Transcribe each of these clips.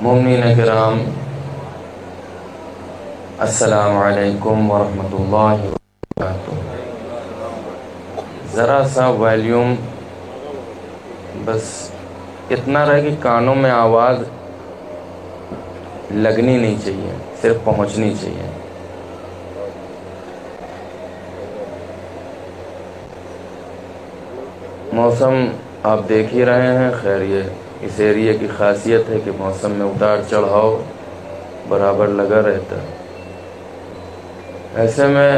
مومنین کرام، السلام علیکم ورحمۃ اللہ وبرکاتہ۔ ذرا سا والیوم بس اتنا رہے کہ کانوں میں آواز لگنی نہیں چاہیے، صرف پہنچنی چاہیے۔ موسم آپ دیکھ ہی رہے ہیں، خیر یہ اس ایریے کی خاصیت ہے کہ موسم میں اتار چڑھاؤ برابر لگا رہتا ہے۔ ایسے میں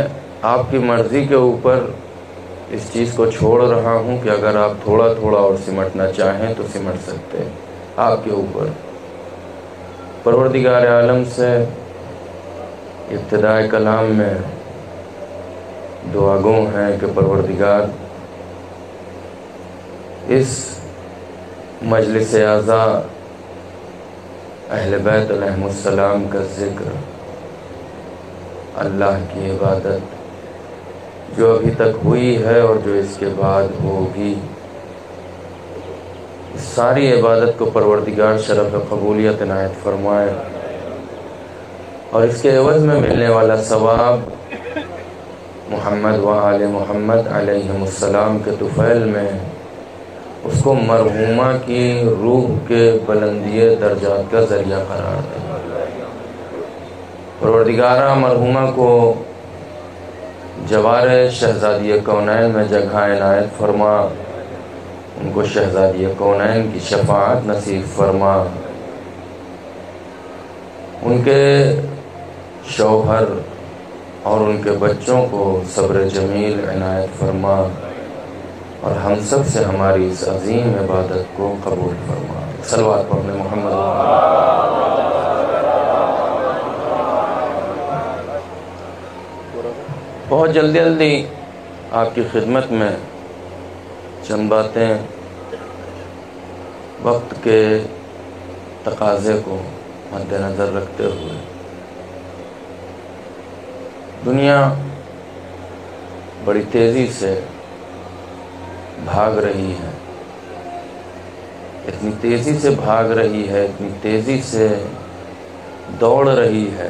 آپ کی مرضی کے اوپر اس چیز کو چھوڑ رہا ہوں کہ اگر آپ تھوڑا تھوڑا اور سمٹنا چاہیں تو سمٹ سکتے ہیں، آپ کے اوپر۔ پروردگار عالم سے ابتدائے کلام میں دعا گو ہیں کہ پروردگار اس مجلس اعزا اہل بیت علیہ السلام کا ذکر، اللہ کی عبادت جو ابھی تک ہوئی ہے اور جو اس کے بعد ہوگی، اس ساری عبادت کو پروردگار شرف قبولیت عنایت فرمائے، اور اس کے عوض میں ملنے والا ثواب محمد و آل محمد علیہم السلام کے طفیل میں اس کو مرحومہ کی روح کے بلندی درجات کا ذریعہ قرار دے۔ پروردگارہ مرحومہ کو جوار شہزادی کونین میں جگہ عنایت فرما، ان کو شہزادی کونین کی شفاعت نصیب فرما، ان کے شوہر اور ان کے بچوں کو صبر جمیل عنایت فرما، اور ہم سب سے ہماری اس عظیم عبادت کو قبول فرما۔ صلوات پڑھنے محمد۔ بہت جلدی آپ کی خدمت میں چند باتیں وقت کے تقاضے کو مد نظر رکھتے ہوئے۔ دنیا بڑی تیزی سے بھاگ رہی ہے، اتنی تیزی سے بھاگ رہی ہے، اتنی تیزی سے دوڑ رہی ہے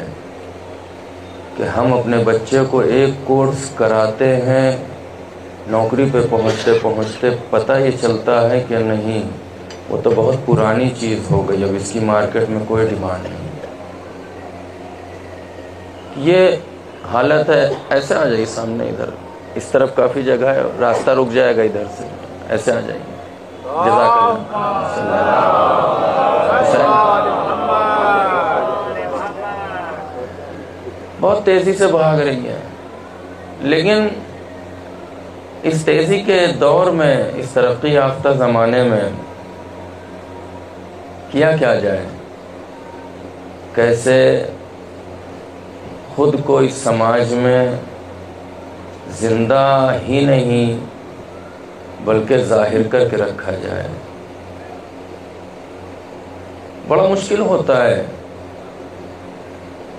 کہ ہم اپنے بچے کو ایک کورس کراتے ہیں، نوکری پہ پہنچتے پہنچتے پتہ یہ چلتا ہے کہ نہیں، وہ تو بہت پرانی چیز ہو گئی، اب اس کی مارکیٹ میں کوئی ڈیمانڈ نہیں۔ یہ حالت ہے۔ ایسے آ جائیے سامنے، ادھر اس طرف کافی جگہ ہے، راستہ رک جائے گا ادھر سے، ایسے آ جائیے۔ جزاک اللہ۔ بہت تیزی سے بھاگ رہی ہے، لیکن اس تیزی کے دور میں، اس ترقی یافتہ زمانے میں کیا جائے، کیسے خود کو اس سماج میں زندہ ہی نہیں بلکہ ظاہر کر کے رکھا جائے، بڑا مشکل ہوتا ہے۔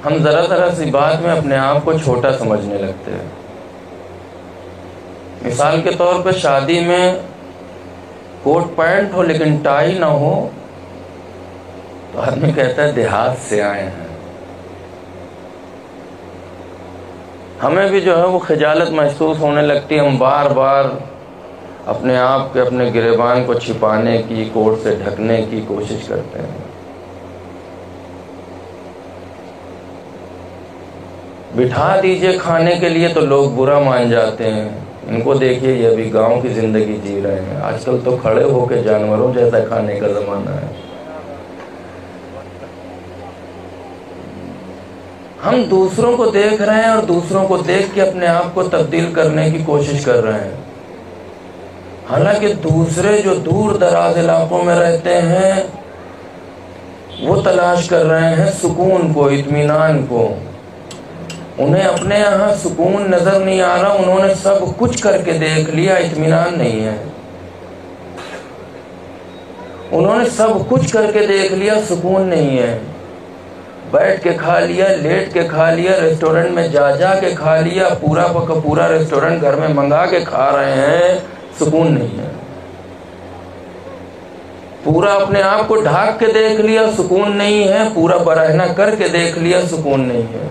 ہم ذرا سی بات میں اپنے آپ کو چھوٹا سمجھنے لگتے ہیں۔ مثال کے طور پہ شادی میں کوٹ پینٹ ہو لیکن ٹائی نہ ہو تو آدمی کہتا ہے دیہات سے آئے ہیں۔ ہمیں بھی جو ہے وہ خجالت محسوس ہونے لگتی ہے، ہم بار بار اپنے آپ کے اپنے گریبان کو چھپانے کی، کوٹ سے ڈھکنے کی کوشش کرتے ہیں۔ بٹھا دیجئے کھانے کے لیے تو لوگ برا مان جاتے ہیں، ان کو دیکھیے یہ ابھی گاؤں کی زندگی جی رہے ہیں، آج کل تو کھڑے ہو کے جانوروں جیسا کھانے کا زمانہ ہے۔ ہم دوسروں کو دیکھ رہے ہیں اور دوسروں کو دیکھ کے اپنے آپ کو تبدیل کرنے کی کوشش کر رہے ہیں، حالانکہ دوسرے جو دور دراز علاقوں میں رہتے ہیں وہ تلاش کر رہے ہیں سکون کو، اطمینان کو۔ انہیں اپنے یہاں سکون نظر نہیں آ رہا، انہوں نے سب کچھ کر کے دیکھ لیا، اطمینان نہیں ہے۔ انہوں نے سب کچھ کر کے دیکھ لیا، سکون نہیں ہے۔ بیٹھ کے کھا لیا، لیٹ کے کھا لیا، ریسٹورنٹ میں جا کے کھا لیا، پورا پورا ریسٹورنٹ گھر میں منگا کے کھا رہے ہیں، سکون نہیں ہے۔ پورا اپنے آپ کو ڈھانک کے دیکھ لیا سکون نہیں ہے، پورا برہنہ کر کے دیکھ لیا سکون نہیں ہے۔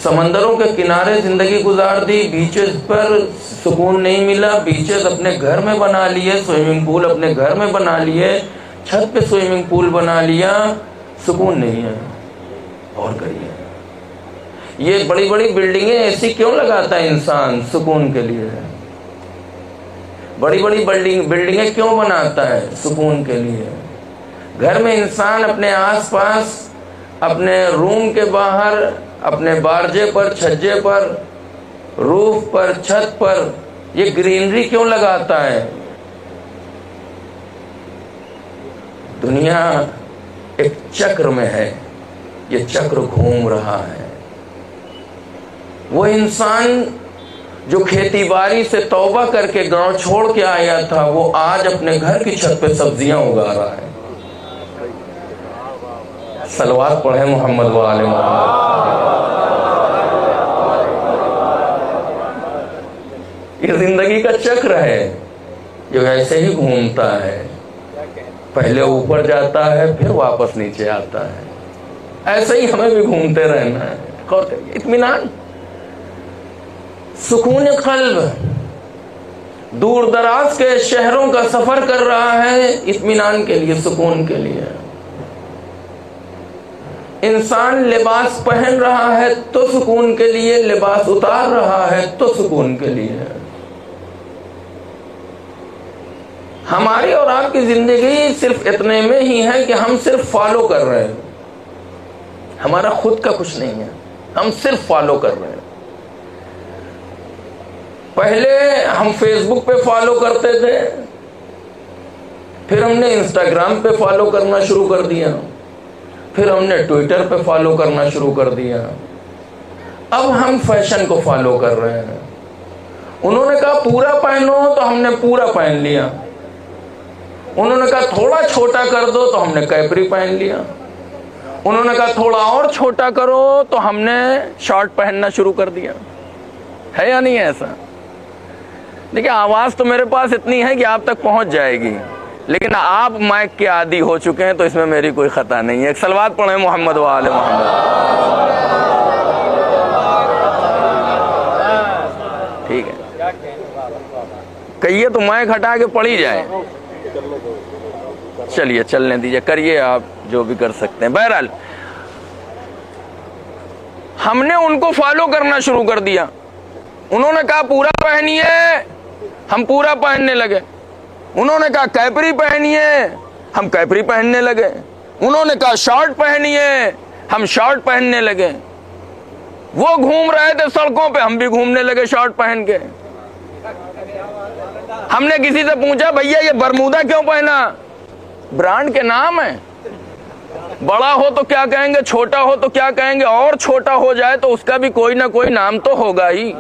سمندروں کے کنارے زندگی گزار دی، بیچز پر سکون نہیں ملا، بیچز اپنے گھر میں بنا لیے، سوئمنگ پول اپنے گھر میں بنا لیے، چھت پہ سوئمنگ پول بنا لیا، سکون نہیں ہے۔ اور کریے، یہ بڑی بڑی بلڈنگیں ایسی کیوں لگاتا ہے انسان؟ سکون کے لیے۔ بڑی بڑی بلڈنگیں کیوں بناتا ہے؟ سکون کے لیے۔ گھر میں انسان اپنے آس پاس، اپنے روم کے باہر، اپنے بارجے پر، چھجے پر، روف پر، چھت پر یہ گرینری کیوں لگاتا ہے؟ دنیا ایک چکر میں ہے، یہ چکر گھوم رہا ہے۔ وہ انسان جو کھیتی باڑی سے توبہ کر کے گاؤں چھوڑ کے آیا تھا، وہ آج اپنے گھر کی چھت پہ سبزیاں اگا رہا ہے۔ صلوات پڑھیں محمد و آل محمد۔ یہ زندگی کا چکر ہے، یہ ویسے ہی گھومتا ہے، پہلے اوپر جاتا ہے پھر واپس نیچے آتا ہے۔ ایسے ہی ہمیں بھی گھومتے رہنا ہے۔ غور کریے، اطمینان، سکون قلب، دور دراز کے شہروں کا سفر کر رہا ہے اطمینان کے لیے، سکون کے لیے۔ انسان لباس پہن رہا ہے تو سکون کے لیے، لباس اتار رہا ہے تو سکون کے لیے۔ ہماری اور آپ کی زندگی صرف اتنے میں ہی ہے کہ ہم صرف فالو کر رہے ہیں، ہمارا خود کا کچھ نہیں ہے، ہم صرف فالو کر رہے ہیں۔ پہلے ہم فیس بک پہ فالو کرتے تھے، پھر ہم نے انسٹاگرام پہ فالو کرنا شروع کر دیا، پھر ہم نے ٹویٹر پہ فالو کرنا شروع کر دیا، اب ہم فیشن کو فالو کر رہے ہیں۔ انہوں نے کہا پورا پہنو تو ہم نے پورا پہن لیا، انہوں نے کہا تھوڑا چھوٹا کر دو تو ہم نے کیپری پہن لیا، انہوں نے کہا تھوڑا اور چھوٹا کرو تو ہم نے شارٹ پہننا شروع کر دیا۔ ہے یا نہیں ایسا؟ دیکھیں، آواز تو میرے پاس اتنی ہے کہ آپ تک پہنچ جائے گی، لیکن آپ مائک کے عادی ہو چکے ہیں تو اس میں میری کوئی خطا نہیں ہے۔ ایک صلوات پڑھیں محمد و آل محمد۔ ٹھیک ہے، کہیے تو مائک ہٹا کے پڑھی جائے۔ چلیے چلنے دیجیے، کریے آپ جو بھی کر سکتے ہیں۔ بہرحال ہم نے ان کو فالو کرنا شروع کر دیا، انہوں نے کہا پورا پہنیے، ہم پورا پہننے لگے، انہوں نے کہا کیپری پہنیے، ہم کیپری پہننے لگے، انہوں نے کہا شارٹ پہنیے، ہم شارٹ پہننے لگے۔ وہ گھوم رہے تھے سڑکوں پہ، ہم بھی گھومنے لگے شارٹ پہن کے۔ ہم نے کسی سے پوچھا بھیا یہ برمودا کیوں پہنا؟ برانڈ کے نام ہے، بڑا ہو تو کیا کہیں گے، چھوٹا ہو تو کیا کہیں گے، اور چھوٹا ہو جائے تو اس کا بھی کوئی نہ کوئی نام تو ہوگا ہی۔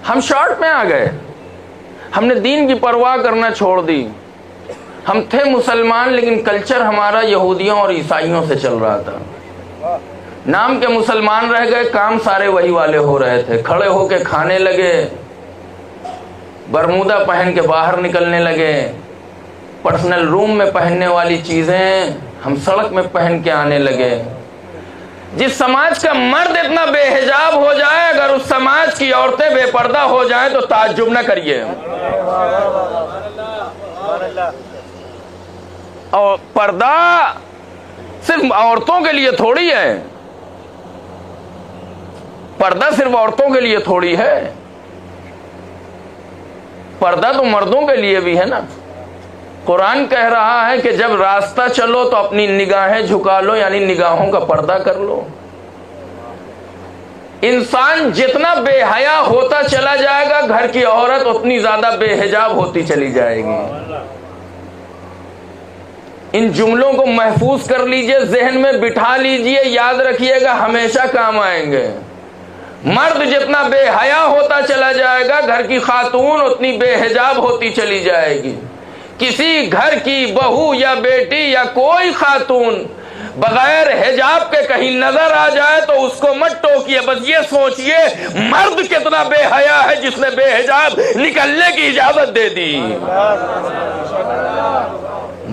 ہم شارٹ میں آ گئے، ہم نے دین کی پرواہ کرنا چھوڑ دی۔ ہم تھے مسلمان لیکن کلچر ہمارا یہودیوں اور عیسائیوں سے چل رہا تھا۔ نام کے مسلمان رہ گئے، کام سارے وہی والے ہو رہے تھے۔ کھڑے ہو کے کھانے لگے، برمودا پہن کے باہر نکلنے لگے، پرسنل روم میں پہننے والی چیزیں ہم سڑک میں پہن کے آنے لگے۔ جس سماج کا مرد اتنا بے حجاب ہو جائے، اگر اس سماج کی عورتیں بے پردہ ہو جائیں تو تعجب نہ کریے۔ اور پردہ صرف عورتوں کے لیے تھوڑی ہے، پردہ صرف عورتوں کے لیے تھوڑی ہے، پردہ تو مردوں کے لیے بھی ہے نا۔ قرآن کہہ رہا ہے کہ جب راستہ چلو تو اپنی نگاہیں جھکا لو، یعنی نگاہوں کا پردہ کر لو۔ انسان جتنا بے حیا ہوتا چلا جائے گا، گھر کی عورت اتنی زیادہ بے حجاب ہوتی چلی جائے گی۔ ان جملوں کو محفوظ کر لیجئے، ذہن میں بٹھا لیجئے، یاد رکھیے گا، ہمیشہ کام آئیں گے۔ مرد جتنا بے حیا ہوتا چلا جائے گا، گھر کی خاتون اتنی بے حجاب ہوتی چلی جائے گی۔ کسی گھر کی بہو یا بیٹی یا کوئی خاتون بغیر حجاب کے کہیں نظر آ جائے تو اس کو مت ٹوکیے، بس یہ سوچئے مرد کتنا بے حیا ہے جس نے بے حجاب نکلنے کی اجازت دے دی۔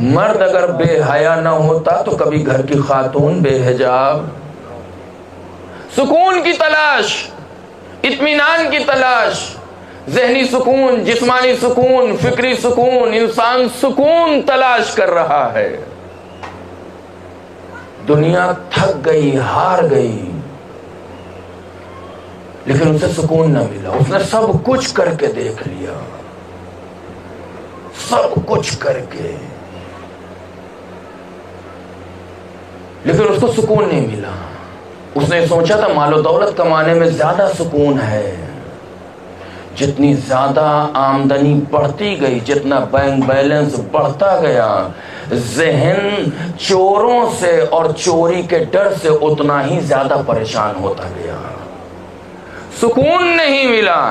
مرد اگر بے حیا نہ ہوتا تو کبھی گھر کی خاتون بے حجاب۔ سکون کی تلاش، اطمینان کی تلاش، ذہنی سکون، جسمانی سکون، فکری سکون، انسان سکون تلاش کر رہا ہے۔ دنیا تھک گئی، ہار گئی، لیکن اسے سکون نہ ملا۔ اس نے سب کچھ کر کے دیکھ لیا، سب کچھ کر کے، لیکن اس کو سکون نہیں ملا۔ اس نے سوچا تھا مال و دولت کمانے میں زیادہ سکون ہے۔ جتنی زیادہ آمدنی بڑھتی گئی، جتنا بینک بیلنس بڑھتا گیا، ذہن چوروں سے اور چوری کے ڈر سے اتنا ہی زیادہ پریشان ہوتا گیا۔ سکون نہیں ملا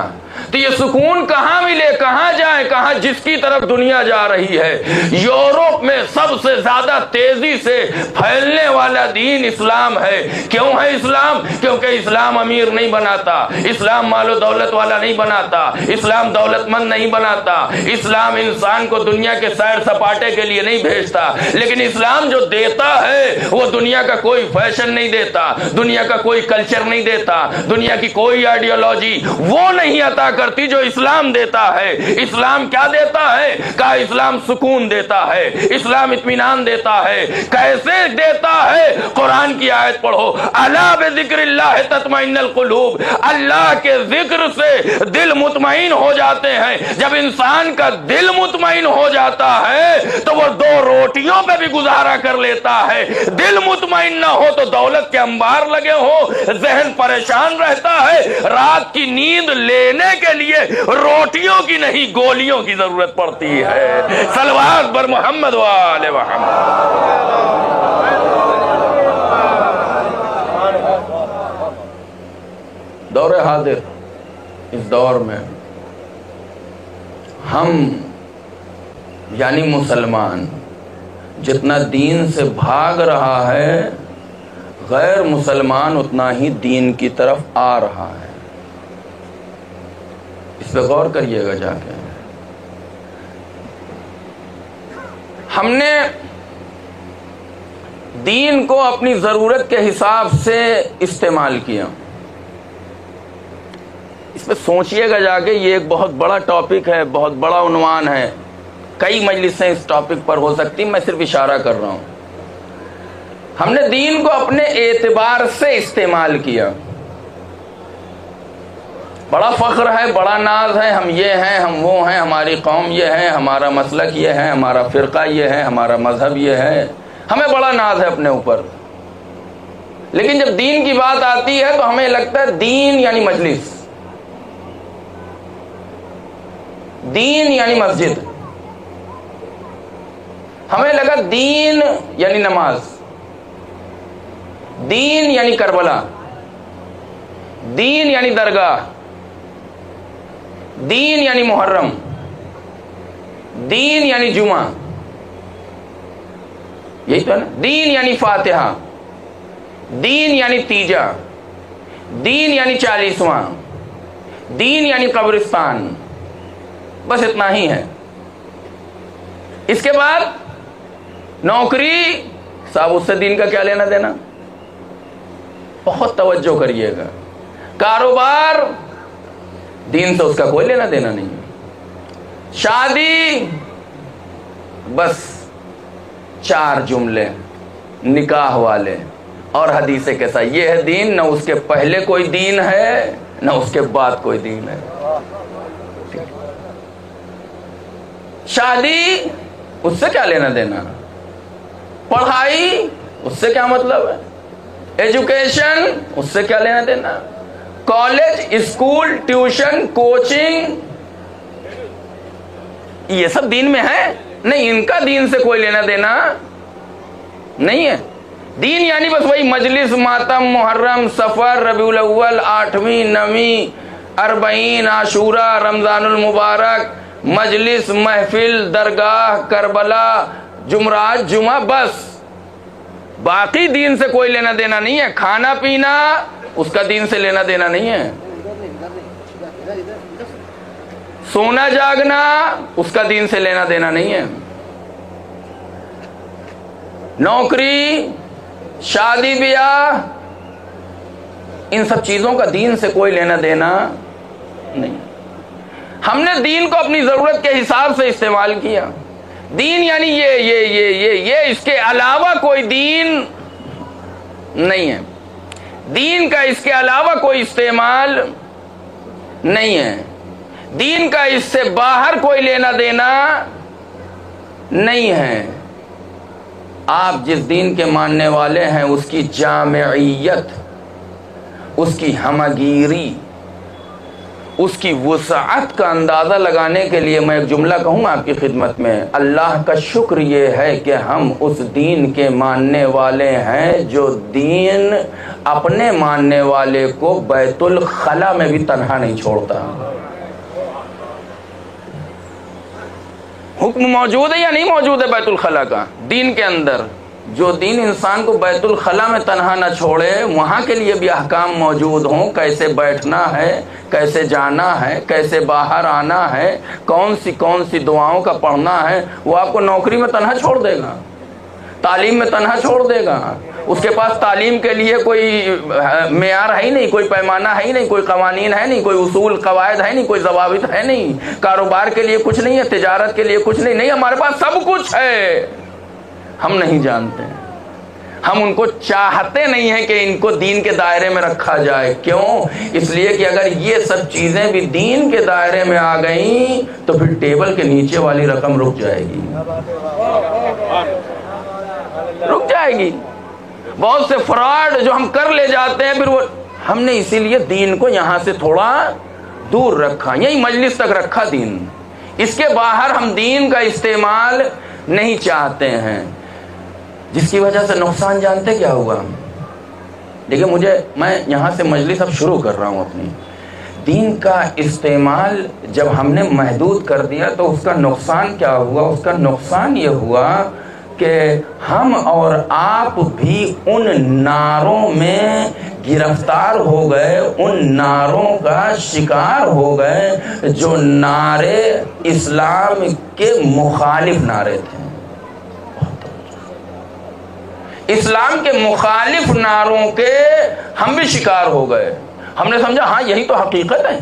تو یہ سکون کہاں ملے، کہاں جائے، کہاں؟ جس کی طرف دنیا جا رہی ہے۔ یورپ میں سب سے زیادہ تیزی سے پھیلنے والا دین اسلام ہے۔ کیوں ہے اسلام؟ کیونکہ اسلام امیر نہیں بناتا، اسلام مال و دولت والا نہیں بناتا، اسلام دولت مند نہیں بناتا، اسلام انسان کو دنیا کے سیر سپاٹے کے لیے نہیں بھیجتا، لیکن اسلام جو دیتا ہے وہ دنیا کا کوئی فیشن نہیں دیتا، دنیا کا کوئی کلچر نہیں دیتا، دنیا کی کوئی آئیڈیالوجی وہ نہیں عطا کرتی جو اسلام دیتا ہے۔ اسلام کیا دیتا ہے؟ کہا اسلام سکون دیتا ہے، اسلام اطمینان دیتا ہے۔ کیسے دیتا ہے؟ قرآن کی آیت پڑھو، الا بذکر اللہ تطمئن القلوب، اللہ کے ذکر سے دل مطمئن ہو جاتے ہیں۔ جب انسان کا دل مطمئن ہو جاتا ہے تو وہ دو روٹیوں پہ بھی گزارا کر لیتا ہے۔ دل مطمئن نہ ہو تو دولت کے انبار لگے ہو، ذہن پریشان رہتا ہے، رات کی نیند لینے کے لیے روٹیوں کی نہیں گولیوں کی ضرورت پڑتی ہے۔ صلوات بر محمد و آل محمد۔ دور حاضر، اس دور میں ہم یعنی مسلمان جتنا دین سے بھاگ رہا ہے، غیر مسلمان اتنا ہی دین کی طرف آ رہا ہے۔ اس پہ غور کریے گا جا کے۔ ہم نے دین کو اپنی ضرورت کے حساب سے استعمال کیا۔ اس پہ سوچئے گا جا کے، یہ ایک بہت بڑا ٹاپک ہے، بہت بڑا عنوان ہے، کئی مجلسیں اس ٹاپک پر ہو سکتی، میں صرف اشارہ کر رہا ہوں۔ ہم نے دین کو اپنے اعتبار سے استعمال کیا۔ بڑا فخر ہے، بڑا ناز ہے، ہم یہ ہیں، ہم وہ ہیں، ہماری قوم یہ ہے، ہمارا مسلک یہ ہے، ہمارا فرقہ یہ ہے، ہمارا مذہب یہ ہے، ہمیں بڑا ناز ہے اپنے اوپر۔ لیکن جب دین کی بات آتی ہے تو ہمیں لگتا ہے دین یعنی مجلس، دین یعنی مسجد، ہمیں لگا دین یعنی نماز، دین یعنی کربلا، دین یعنی درگاہ، دین یعنی محرم، دین یعنی جمعہ، یہی تو ہے نا۔ دین یعنی فاتحہ، دین یعنی تیجا، دین یعنی 40واں، دین یعنی قبرستان، بس اتنا ہی ہے۔ اس کے بعد نوکری، صاحب اس سے دین کا کیا لینا دینا؟ بہت توجہ کریے گا۔ کاروبار، دین سے اس کا کوئی لینا دینا نہیں۔ شادی، بس 4 جملے نکاح والے اور حدیث کے ساتھ، یہ ہے دین۔ نہ اس کے پہلے کوئی دین ہے، نہ اس کے بعد کوئی دین ہے۔ شادی، اس سے کیا لینا دینا؟ پڑھائی، اس سے کیا مطلب ہے؟ ایجوکیشن، اس سے کیا لینا دینا؟ کالج، اسکول، ٹیوشن، کوچنگ، یہ سب دین میں ہے؟ نہیں، ان کا دین سے کوئی لینا دینا نہیں ہے۔ دین یعنی بس وہی مجلس، ماتم، محرم، سفر، ربیع الاول، 8ویں، 9ویں، 40، عاشورہ، رمضان المبارک، مجلس، محفل، درگاہ، کربلا، جمعرات، جمعہ، بس باقی دین سے کوئی لینا دینا نہیں ہے. کھانا پینا اس کا دین سے لینا دینا نہیں ہے. سونا جاگنا اس کا دین سے لینا دینا نہیں ہے. نوکری، شادی بیاہ، ان سب چیزوں کا دین سے کوئی لینا دینا نہیں. ہم نے دین کو اپنی ضرورت کے حساب سے استعمال کیا. دین یعنی یہ اس کے علاوہ کوئی دین نہیں ہے. دین کا اس کے علاوہ کوئی استعمال نہیں ہے. دین کا اس سے باہر کوئی لینا دینا نہیں ہے. آپ جس دین کے ماننے والے ہیں اس کی جامعیت، اس کی ہمگیری، اس کی وسعت کا اندازہ لگانے کے لیے میں ایک جملہ کہوں آپ کی خدمت میں. اللہ کا شکر یہ ہے کہ ہم اس دین کے ماننے والے ہیں جو دین اپنے ماننے والے کو بیت الخلا میں بھی تنہا نہیں چھوڑتا. حکم موجود ہے یا نہیں موجود ہے بیت الخلا کا دین کے اندر؟ جو دین انسان کو بیت الخلا میں تنہا نہ چھوڑے، وہاں کے لیے بھی احکام موجود ہوں. کیسے بیٹھنا ہے، کیسے جانا ہے، کیسے باہر آنا ہے، کون سی دعاؤں کا پڑھنا ہے. وہ آپ کو نوکری میں تنہا چھوڑ دے گا، تعلیم میں تنہا چھوڑ دے گا. اس کے پاس تعلیم کے لیے کوئی معیار ہے ہی نہیں، کوئی پیمانہ ہے ہی نہیں، کوئی قوانین ہے نہیں، کوئی اصول قواعد ہے نہیں، کوئی ضوابط ہے نہیں. کاروبار کے لیے کچھ نہیں ہے، تجارت کے لیے کچھ نہیں. ہمارے پاس سب کچھ ہے، ہم نہیں جانتے. ہم ان کو چاہتے نہیں ہیں کہ ان کو دین کے دائرے میں رکھا جائے. کیوں؟ اس لیے کہ اگر یہ سب چیزیں بھی دین کے دائرے میں آ گئیں تو پھر ٹیبل کے نیچے والی رقم رک جائے گی، رک جائے گی. بہت سے فراڈ جو ہم کر لے جاتے ہیں، پھر وہ ہم نے اسی لیے دین کو یہاں سے تھوڑا دور رکھا، یہی مجلس تک رکھا دین. اس کے باہر ہم دین کا استعمال نہیں چاہتے ہیں، جس کی وجہ سے نقصان جانتے کیا ہوا؟ دیکھیں میں یہاں سے مجلس اب شروع کر رہا ہوں اپنی. دین کا استعمال جب ہم نے محدود کر دیا تو اس کا نقصان کیا ہوا؟ اس کا نقصان یہ ہوا کہ ہم اور آپ بھی ان نعروں میں گرفتار ہو گئے، ان نعروں کا شکار ہو گئے جو نعرے اسلام کے مخالف نعرے تھے. اسلام کے مخالف نعروں کے ہم بھی شکار ہو گئے. ہم نے سمجھا ہاں یہی تو حقیقت ہے،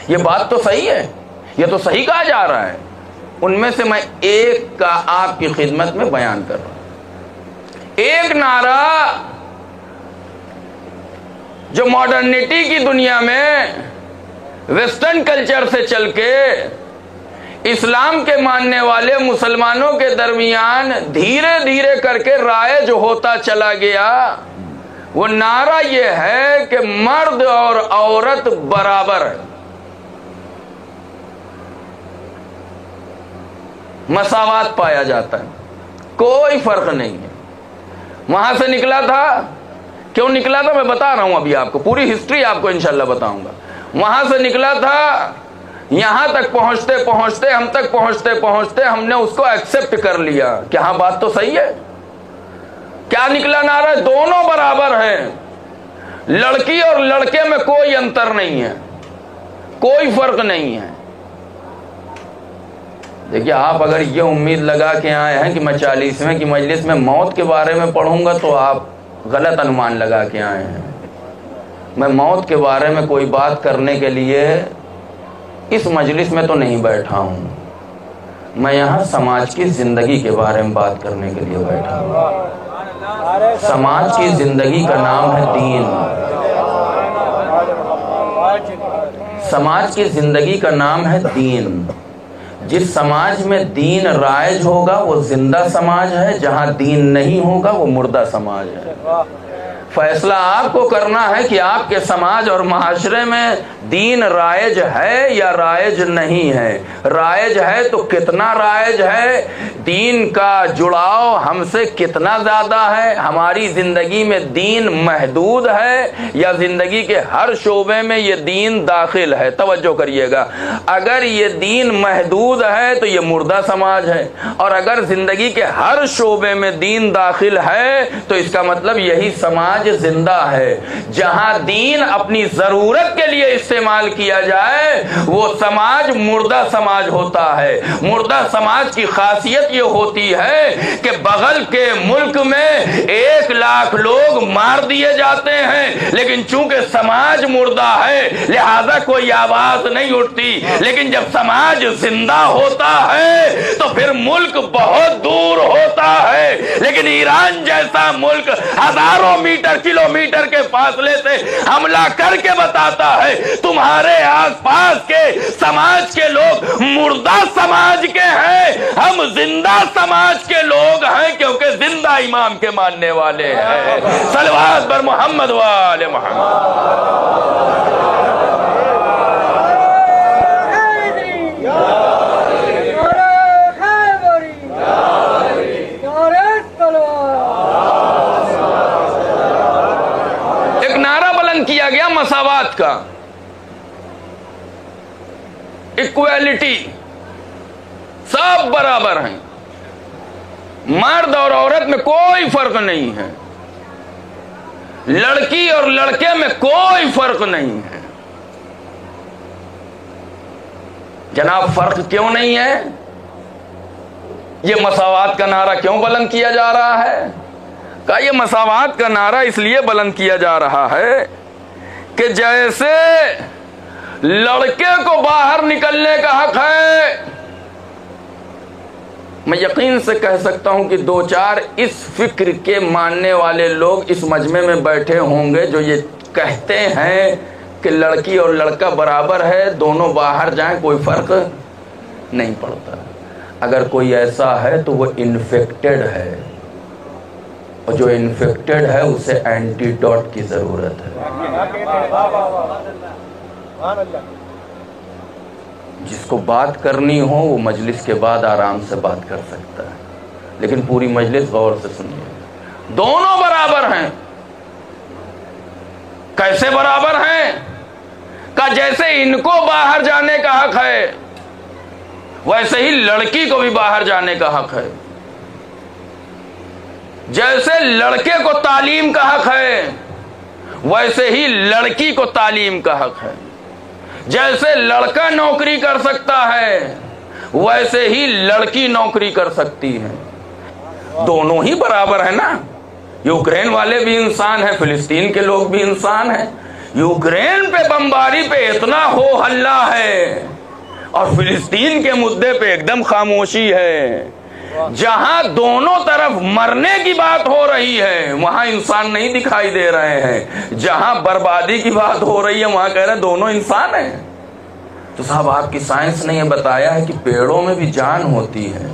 یہ بات تو صحیح ہے، یہ تو صحیح کہا جا رہا ہے. ان میں سے میں ایک کا آپ کی خدمت میں بیان کر رہا ہوں. ایک نعرہ جو ماڈرنٹی کی دنیا میں ویسٹرن کلچر سے چل کے اسلام کے ماننے والے مسلمانوں کے درمیان دھیرے دھیرے کر کے رائج ہوتا چلا گیا، وہ نعرہ یہ ہے کہ مرد اور عورت برابر ہے، مساوات پایا جاتا ہے، کوئی فرق نہیں ہے. وہاں سے نکلا تھا. کیوں نکلا تھا میں بتا رہا ہوں ابھی آپ کو، پوری ہسٹری آپ کو انشاءاللہ بتاؤں گا. وہاں سے نکلا تھا، یہاں تک پہنچتے پہنچتے ہم تک پہنچتے ہم نے اس کو ایکسپٹ کر لیا کہ ہاں بات تو صحیح ہے. کیا نکلا نعرہ؟ دونوں برابر ہیں، لڑکی اور لڑکے میں کوئی انتر نہیں ہے، کوئی فرق نہیں ہے. دیکھیے آپ اگر یہ امید لگا کے آئے ہیں کہ میں 40ویں کی مجلس میں موت کے بارے میں پڑھوں گا تو آپ غلط انمان لگا کے آئے ہیں. میں موت کے بارے میں کوئی بات کرنے کے لیے اس مجلس میں تو نہیں بیٹھا ہوں. میں یہاں سماج کی زندگی کے بارے میں بات کرنے کے لیے بیٹھا ہوں. سماج کی زندگی کا نام ہے دین. سماج کی زندگی کا نام ہے دین. جس سماج میں دین رائج ہوگا وہ زندہ سماج ہے، جہاں دین نہیں ہوگا وہ مردہ سماج ہے. فیصلہ آپ کو کرنا ہے کہ آپ کے سماج اور معاشرے میں دین رائج ہے یا رائج نہیں ہے. رائج ہے تو کتنا رائج ہے, دین کا جڑاؤ ہم سے کتنا زیادہ ہے, ہماری زندگی میں دین محدود ہے یا زندگی کے ہر شعبے میں یہ دین داخل ہے. توجہ کریے گا, اگر یہ دین محدود ہے تو یہ مردہ سماج ہے, اور اگر زندگی کے ہر شعبے میں دین داخل ہے تو اس کا مطلب یہی سماج زندہ ہے. جہاں دین اپنی ضرورت کے لیے استعمال کیا جائے وہ سماج مردہ سماج ہوتا ہے. مردہ سماج کی خاصیت یہ ہوتی ہے کہ بغل کے ملک میں 1 لاکھ لوگ مار دیے جاتے ہیں, لیکن چونکہ سماج مردہ ہے لہذا کوئی آواز نہیں اٹھتی. لیکن جب سماج زندہ ہوتا ہے تو پھر ملک بہت دور ہوتا ہے, لیکن ایران جیسا ملک ہزاروں کلومیٹر کے فاصلے سے حملہ کر کے بتاتا ہے تمہارے آس پاس کے سماج کے لوگ مردہ سماج کے ہیں, ہم زندہ سماج کے لوگ ہیں کیونکہ زندہ امام کے ماننے والے ہیں. صلوات بر محمد و آل محمد. کیا گیا مساوات کا, ایکویلٹی, سب برابر ہیں, مرد اور عورت میں کوئی فرق نہیں ہے, لڑکی اور لڑکے میں کوئی فرق نہیں ہے. جناب فرق کیوں نہیں ہے؟ یہ مساوات کا نعرہ کیوں بلند کیا جا رہا ہے؟ کہا یہ مساوات کا نعرہ اس لیے بلند کیا جا رہا ہے کہ جیسے لڑکے کو باہر نکلنے کا حق ہے, میں یقین سے کہہ سکتا ہوں کہ 2-4 اس فکر کے ماننے والے لوگ اس مجمع میں بیٹھے ہوں گے جو یہ کہتے ہیں کہ لڑکی اور لڑکا برابر ہے, دونوں باہر جائیں کوئی فرق نہیں پڑتا. اگر کوئی ایسا ہے تو وہ انفیکٹڈ ہے, اور جو انفیکٹڈ ہے اسے اینٹی ڈوٹ کی ضرورت ہے. جس کو بات کرنی ہو وہ مجلس کے بعد آرام سے بات کر سکتا ہے, لیکن پوری مجلس غور سے سنیے. دونوں برابر ہیں. کیسے برابر ہیں؟ کہ جیسے ان کو باہر جانے کا حق ہے ویسے ہی لڑکی کو بھی باہر جانے کا حق ہے. جیسے لڑکے کو تعلیم کا حق ہے ویسے ہی لڑکی کو تعلیم کا حق ہے. جیسے لڑکا نوکری کر سکتا ہے ویسے ہی لڑکی نوکری کر سکتی ہے. دونوں ہی برابر ہیں نا. یوکرین والے بھی انسان ہیں, فلسطین کے لوگ بھی انسان ہیں. یوکرین پہ بمباری پہ اتنا ہو ہلہ ہے اور فلسطین کے مدعے پہ ایک دم خاموشی ہے. جہاں دونوں طرف مرنے کی بات ہو رہی ہے وہاں انسان نہیں دکھائی دے رہے ہیں. جہاں بربادی کی بات ہو رہی ہے وہاں کہہ رہے ہیں دونوں انسان ہیں. تو صاحب آپ کی سائنس نے یہ بتایا ہے کہ پیڑوں میں بھی جان ہوتی ہے,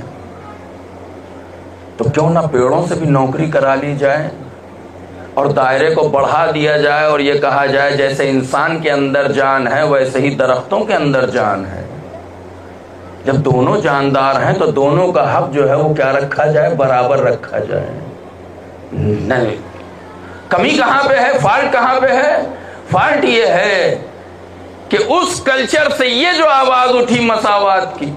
تو کیوں نہ پیڑوں سے بھی نوکری کرا لی جائے اور دائرے کو بڑھا دیا جائے اور یہ کہا جائے جیسے انسان کے اندر جان ہے ویسے ہی درختوں کے اندر جان ہے. جب دونوں جاندار ہیں تو دونوں کا حق جو ہے وہ کیا رکھا جائے؟ برابر رکھا جائے. نہیں, کمی کہاں پہ ہے؟ فالٹ کہاں پہ ہے؟ فالٹ یہ ہے کہ اس کلچر سے یہ جو آواز اٹھی مساوات کی,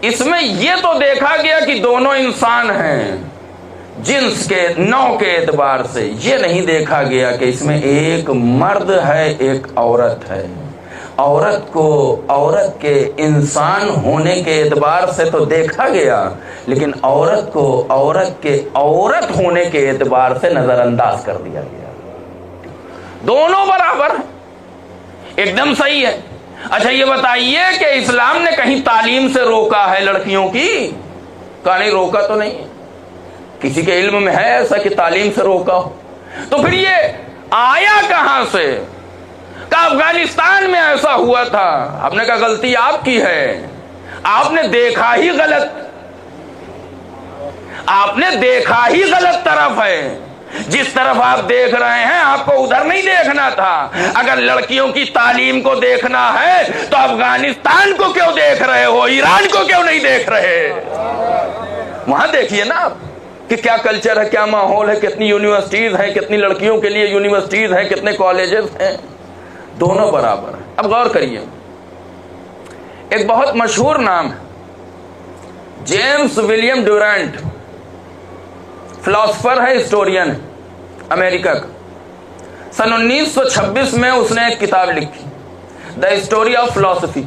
اس میں یہ تو دیکھا گیا کہ دونوں انسان ہیں جنس کے نوع کے اعتبار سے. یہ نہیں دیکھا گیا کہ اس میں ایک مرد ہے ایک عورت ہے. عورت کو عورت کے انسان ہونے کے اعتبار سے تو دیکھا گیا, لیکن عورت کو عورت کے عورت ہونے کے اعتبار سے نظر انداز کر دیا گیا. دونوں برابر ایک دم صحیح ہے. اچھا یہ بتائیے کہ اسلام نے کہیں تعلیم سے روکا ہے لڑکیوں کی؟ کہا نہیں, روکا تو نہیں. کسی کے علم میں ہے ایسا کہ تعلیم سے روکا ہو؟ تو پھر یہ آیا کہاں سے؟ کہ افغانستان میں ایسا ہوا تھا. ہم نے کہا غلطی آپ کی ہے, آپ نے دیکھا ہی غلط, آپ نے دیکھا ہی غلط طرف ہے. جس طرف آپ دیکھ رہے ہیں آپ کو ادھر نہیں دیکھنا تھا. اگر لڑکیوں کی تعلیم کو دیکھنا ہے تو افغانستان کو کیوں دیکھ رہے ہو, ایران کو کیوں نہیں دیکھ رہے؟ وہاں دیکھیے نا آپ کہ کیا کلچر ہے, کیا ماحول ہے, کتنی یونیورسٹیز ہیں, کتنی لڑکیوں کے لیے یونیورسٹیز ہیں, کتنے کالجز ہیں, دونوں برابر ہیں. اب غور کریے, ایک بہت مشہور نام ہے جیمز ولیم ڈورانٹ, فلاسفر ہے, ہسٹورین ہے امریکہ کا. سن 1926 میں اس نے ایک کتاب لکھی, دا ہسٹوری آف فلاسفی.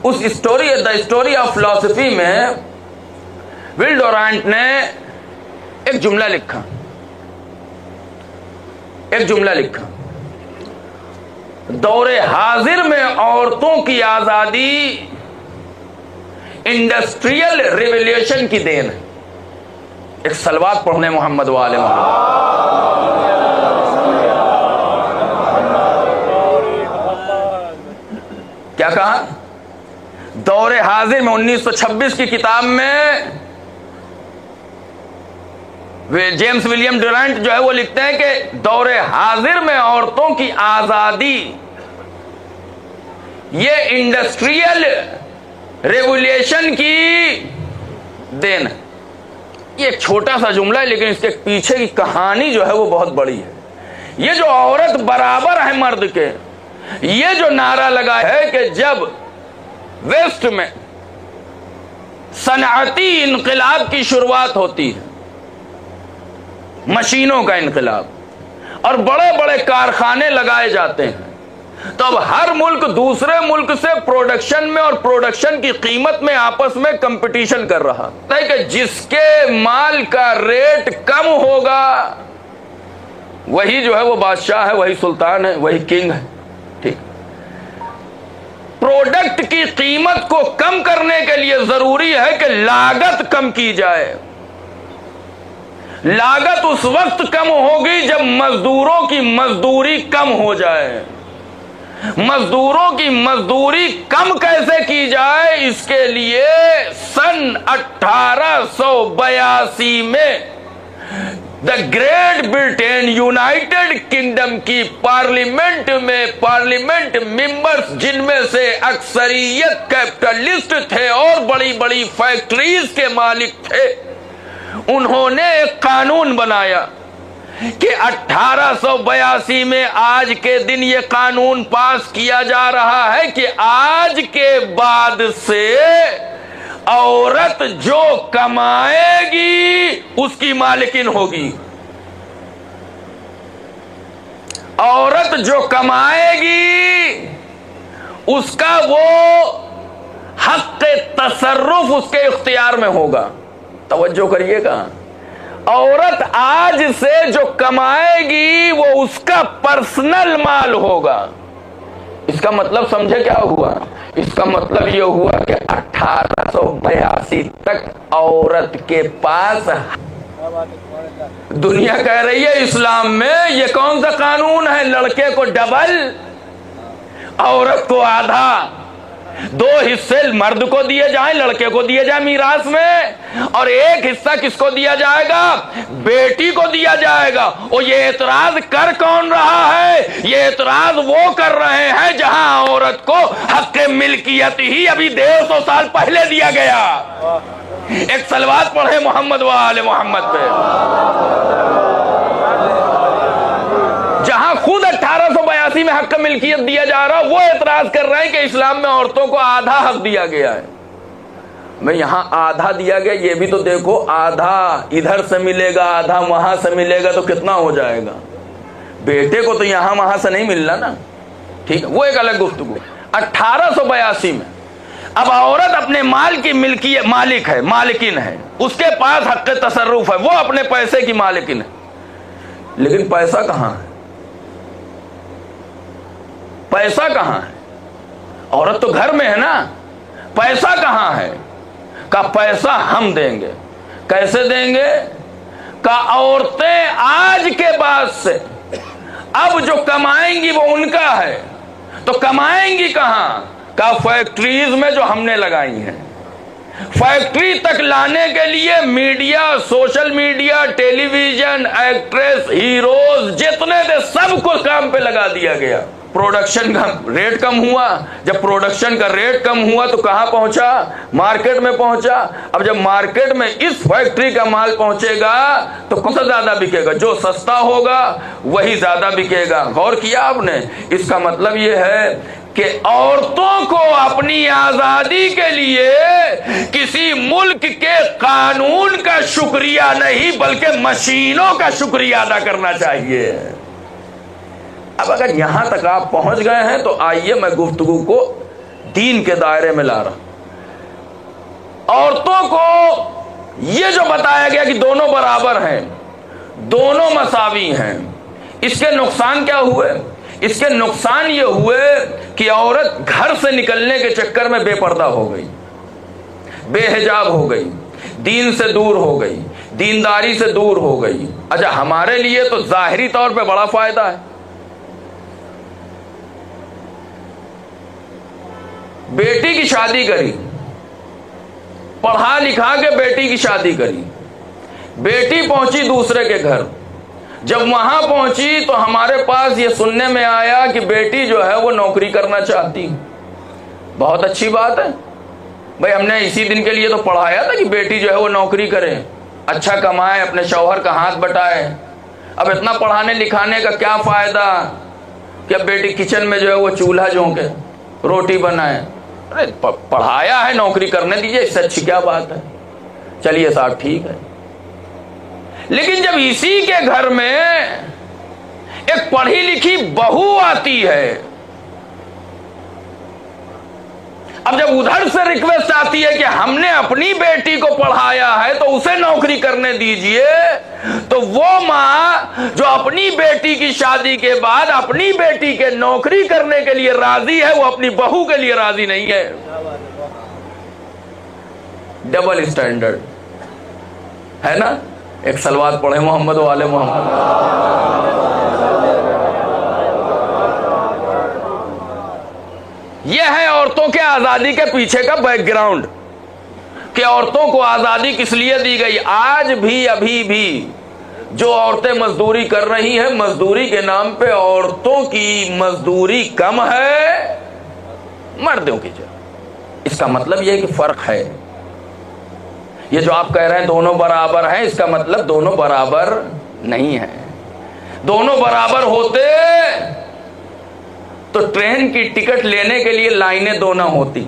اس دا ہسٹوری آف فلاسفی میں ول ڈورانٹ نے ایک جملہ لکھا, دور حاضر میں عورتوں کی آزادی انڈسٹریل ریولیوشن کی دین ہے. ایک صلوات پڑھنے محمد وآل محمد. کیا کہا؟ دور حاضر میں 1926 کی کتاب میں جیمز ولیم ڈورانٹ جو ہے وہ لکھتے ہیں کہ دور حاضر میں عورتوں کی آزادی یہ انڈسٹریل ریولیوشن کی دین ہے. یہ ایک چھوٹا سا جملہ ہے لیکن اس کے پیچھے کی کہانی جو ہے وہ بہت بڑی ہے. یہ جو عورت برابر ہے مرد کے, یہ جو نعرہ لگا ہے کہ جب ویسٹ میں صنعتی انقلاب کی شروعات ہوتی ہے, مشینوں کا انقلاب, اور بڑے بڑے کارخانے لگائے جاتے ہیں, تو اب ہر ملک دوسرے ملک سے پروڈکشن میں اور پروڈکشن کی قیمت میں آپس میں کمپٹیشن کر رہا ہے کہ جس کے مال کا ریٹ کم ہوگا وہی جو ہے وہ بادشاہ ہے, وہی سلطان ہے, وہی کنگ ہے. ٹھیک, پروڈکٹ کی قیمت کو کم کرنے کے لیے ضروری ہے کہ لاگت کم کی جائے. لاگت اس وقت کم ہوگی جب مزدوروں کی مزدوری کم ہو جائے. مزدوروں کی مزدوری کم کیسے کی جائے, اس کے لیے سن 1882 میں the great Britain United kingdom کی پارلیمنٹ میں پارلیمنٹ ممبرز جن میں سے اکثریت کیپٹلسٹ تھے اور بڑی بڑی فیکٹریز کے مالک تھے, انہوں نے ایک قانون بنایا کہ 1882 میں آج کے دن یہ قانون پاس کیا جا رہا ہے کہ آج کے بعد سے عورت جو کمائے گی اس کی مالکن ہوگی. عورت جو کمائے گی اس کا وہ حق تصرف اس کے اختیار میں ہوگا. توجہ کریے گا, عورت آج سے جو کمائے گی وہ اس کا پرسنل مال ہوگا. اس کا مطلب سمجھے کیا ہوا؟ اس کا مطلب یہ ہوا کہ 1882 تک عورت کے پاس, دنیا کہہ رہی ہے اسلام میں یہ کون سا قانون ہے, لڑکے کو ڈبل, عورت کو آدھا, 2 حصے مرد کو دیے جائیں, لڑکے کو دیے جائیں میراث میں, اور 1 حصہ کس کو دیا جائے گا؟ بیٹی کو دیا جائے گا. اور یہ اعتراض کر کون رہا ہے؟ یہ اعتراض وہ کر رہے ہیں جہاں عورت کو حق ملکیت ہی ابھی 150 سال پہلے دیا گیا. ایک صلوات پڑھے محمد وآل محمد پہ. جہاں خود 1882 میں حق ملکیت دیا جا رہا, وہ اعتراض کر رہے ہیں کہ اسلام میں عورتوں کو آدھا حق دیا گیا ہے. میں یہاں آدھا دیا گیا, یہ بھی تو دیکھو, آدھا ادھر سے ملے گا آدھا وہاں سے ملے گا تو کتنا ہو جائے گا؟ بیٹے کو تو یہاں وہاں سے نہیں ملنا نا. ٹھیک ہے, وہ ایک الگ گفتگو. 1882 میں اب عورت اپنے مال کی مالک ہے, مالکن ہے, اس کے پاس حق تصرف ہے, وہ اپنے پیسے کی مالکن ہے. لیکن پیسہ کہاں ہے؟ پیسہ کہاں ہے؟ عورت تو گھر میں ہے نا, پیسہ کہاں ہے؟ کا پیسہ ہم دیں گے. کیسے دیں گے؟ کا عورتیں آج کے بعد سے اب جو کمائیں گی وہ ان کا ہے. تو کمائیں گی کہاں؟ کا فیکٹریز میں جو ہم نے لگائی ہیں. فیکٹری تک لانے کے لیے میڈیا، سوشل میڈیا، ٹیلی ویژن، ایکٹریس، ہیروز جتنے تھے سب کو کام پہ لگا دیا گیا. پروڈکشن کا ریٹ کم ہوا. جب پروڈکشن کا ریٹ کم ہوا تو کہاں پہنچا؟ مارکیٹ میں پہنچا. اب جب مارکیٹ میں اس فیکٹری کا مال پہنچے گا تو کون سا زیادہ بکے گا؟ جو سستا ہوگا وہی زیادہ بکے گا. غور کیا آپ نے؟ اس کا مطلب یہ ہے کہ عورتوں کو اپنی آزادی کے لیے کسی ملک کے قانون کا شکریہ نہیں بلکہ مشینوں کا شکریہ ادا کرنا چاہیے. اب اگر یہاں تک آپ پہنچ گئے ہیں تو آئیے میں گفتگو کو دین کے دائرے میں لا رہا ہوں. عورتوں کو یہ جو بتایا گیا کہ دونوں برابر ہیں، دونوں مساوی ہیں، اس کے نقصان کیا ہوئے؟ اس کے نقصان یہ ہوئے کہ عورت گھر سے نکلنے کے چکر میں بے پردہ ہو گئی، بے حجاب ہو گئی، دین سے دور ہو گئی، دینداری سے دور ہو گئی. اچھا ہمارے لیے تو ظاہری طور پہ بڑا فائدہ ہے. بیٹی کی شادی کری، پڑھا لکھا کے بیٹی کی شادی کری، بیٹی پہنچی دوسرے کے گھر. جب وہاں پہنچی تو ہمارے پاس یہ سننے میں آیا کہ بیٹی جو ہے وہ نوکری کرنا چاہتی. بہت اچھی بات ہے بھائی، ہم نے اسی دن کے لیے تو پڑھایا تھا کہ بیٹی جو ہے وہ نوکری کرے، اچھا کمائے، اپنے شوہر کا ہاتھ بٹائے. اب اتنا پڑھانے لکھانے کا کیا فائدہ کہ اب بیٹی کچن میں جو ہے وہ چولہا جھونکے، روٹی بنائے. ارے پڑھایا ہے، نوکری کرنے دیجیے، اس سے اچھی کیا بات ہے. چلیے صاحب ٹھیک ہے. لیکن جب اسی کے گھر میں ایک پڑھی لکھی بہو آتی ہے، اب جب ادھر سے ریکویسٹ آتی ہے کہ ہم نے اپنی بیٹی کو پڑھایا ہے تو اسے نوکری کرنے دیجئے، تو وہ ماں جو اپنی بیٹی کی شادی کے بعد اپنی بیٹی کے نوکری کرنے کے لیے راضی ہے وہ اپنی بہو کے لیے راضی نہیں ہے. ڈبل اسٹینڈرڈ ہے نا. ایک صلوات پڑھے محمد و آل محمد. یہ ہے عورتوں کے آزادی کے پیچھے کا بیک گراؤنڈ کہ عورتوں کو آزادی کس لیے دی گئی. آج بھی ابھی بھی جو عورتیں مزدوری کر رہی ہیں، مزدوری کے نام پہ عورتوں کی مزدوری کم ہے مردوں کی جو. اس کا مطلب یہ کہ فرق ہے. یہ جو آپ کہہ رہے ہیں دونوں برابر ہیں، اس کا مطلب دونوں برابر نہیں ہیں. دونوں برابر ہوتے تو ٹرین کی ٹکٹ لینے کے لیے لائنیں دو نہ ہوتی،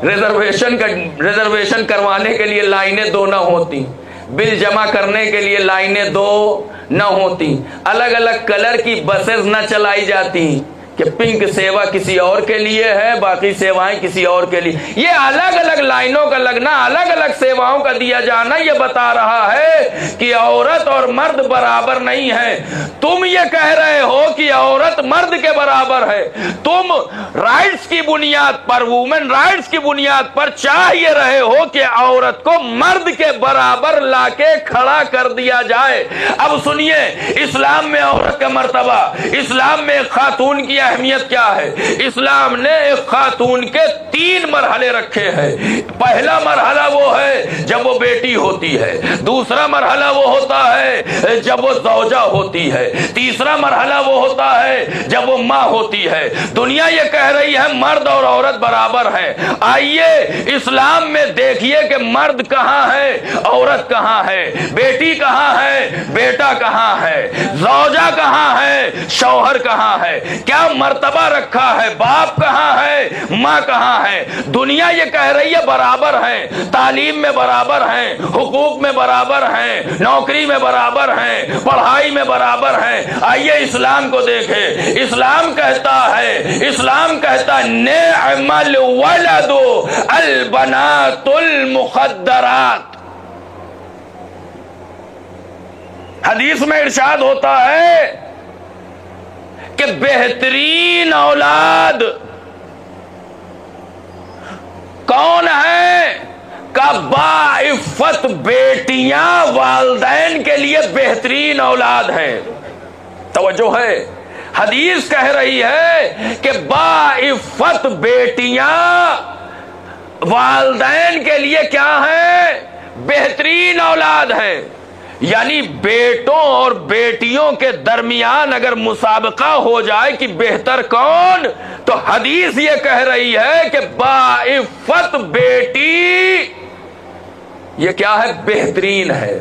ریزرویشن کروانے کے لیے لائنیں دو نہ ہوتی، بل جمع کرنے کے لیے لائنیں دو نہ ہوتی، الگ الگ کلر کی بسز نہ چلائی جاتی کہ پنک سیوا کسی اور کے لیے ہے، باقی سیوائیں کسی اور کے لیے. یہ الگ الگ لائنوں کا لگنا، الگ الگ سیواؤں کا دیا جانا یہ بتا رہا ہے کہ عورت اور مرد برابر نہیں ہے. تم یہ کہہ رہے ہو کہ عورت مرد کے برابر ہے. تم رائٹس کی بنیاد پر، وومن رائٹس کی بنیاد پر چاہ یہ رہے ہو کہ عورت کو مرد کے برابر لا کے کھڑا کر دیا جائے. اب سنیے اسلام میں عورت کا مرتبہ، اسلام میں خاتون کی اہمیت کیا ہے. اسلام نے ایک خاتون کے 3 مرحلے رکھے ہیں. پہلا مرحلہ وہ ہے جب وہ بیٹی ہوتی ہے، دوسرا مرحلہ وہ ہوتا ہے جب وہ زوجہ ہوتی ہے، تیسرا مرحلہ وہ ہوتا ہے جب وہ ماں ہوتی ہے. دنیا یہ کہہ رہی ہے مرد اور عورت برابر ہیں. آئیے اسلام میں دیکھیے کہ مرد کہاں ہے، عورت کہاں ہے، بیٹی کہاں ہے، بیٹا کہاں ہے، زوجہ کہاں ہے، شوہر کہاں ہے، کیا مرتبہ رکھا ہے، باپ کہاں ہے، ماں کہاں ہے. دنیا یہ کہہ رہی ہے برابر ہیں، تعلیم میں برابر ہیں، حقوق میں برابر ہیں، نوکری میں برابر ہیں، پڑھائی میں برابر ہیں. آئیے اسلام کو دیکھیں. اسلام کہتا ہے نعم الولد البنات المخدرات. حدیث میں ارشاد ہوتا ہے کہ بہترین اولاد کون ہے؟ کا باعفت بیٹیاں والدین کے لیے بہترین اولاد ہے. توجہ ہے، حدیث کہہ رہی ہے کہ باعفت بیٹیاں والدین کے لیے کیا ہے؟ بہترین اولاد ہے. یعنی بیٹوں اور بیٹیوں کے درمیان اگر مسابقہ ہو جائے کہ بہتر کون، تو حدیث یہ کہہ رہی ہے کہ باعفت بیٹی یہ کیا ہے؟ بہترین ہے،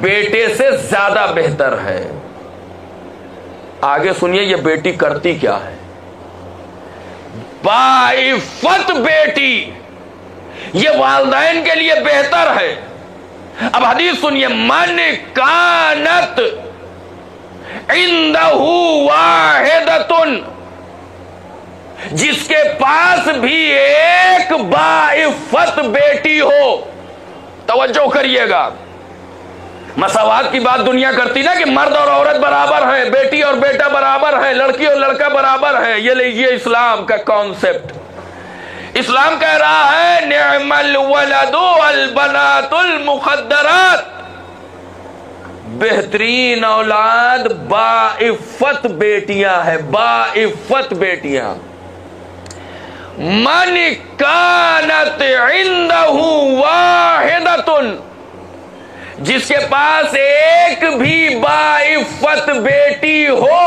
بیٹے سے زیادہ بہتر ہے. آگے سنیے یہ بیٹی کرتی کیا ہے. باعفت بیٹی یہ والدین کے لیے بہتر ہے. اب حدیث سنیے، من کانت عندہ واحدۃ، جس کے پاس بھی ایک باعفت بیٹی ہو. توجہ کریے گا، مساوات کی بات دنیا کرتی نا کہ مرد اور عورت برابر ہیں، بیٹی اور بیٹا برابر ہے، لڑکی اور لڑکا برابر ہے. یہ لیجیے اسلام کا کانسیپٹ. اسلام کہہ رہا ہے نعم الولد والبنات المقدرات، بہترین اولاد باعفت بیٹیاں ہیں، باعفت بیٹیاں. من کانت عندہ واحدۃ، جس کے پاس ایک بھی باعفت بیٹی ہو،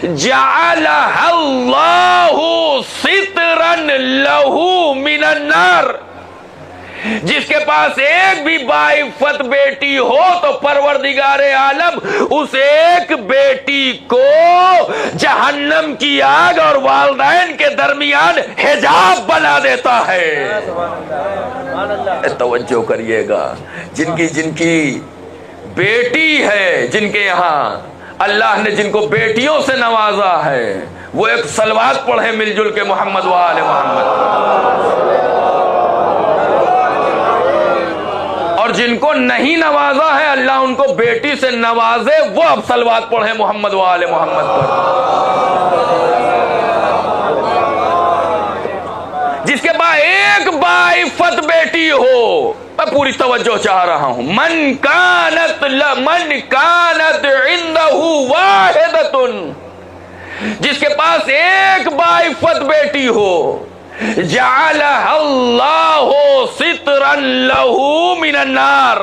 جعلها اللہ سترا لہ من النار، جس کے پاس ایک بھی باعفت بیٹی ہو تو پروردگار عالم اس ایک بیٹی کو جہنم کی آگ اور والدین کے درمیان حجاب بنا دیتا ہے. توجہ کریے گا، جن کی بیٹی ہے، جن کے یہاں اللہ نے جن کو بیٹیوں سے نوازا ہے، وہ ایک صلوات پڑھے مل جل کے محمد و آل محمد. اور جن کو نہیں نوازا ہے اللہ ان کو بیٹی سے نوازے، وہ اب صلوات پڑھے محمد و آل محمد پر. جس کے بعد ایک باعفت بیٹی ہو، میں پوری توجہ چاہ رہا ہوں، من کانت عندہ واحدۃ، جس کے پاس ایک باعفت بیٹی ہو، جعلها اللہ سترا لہ من النار،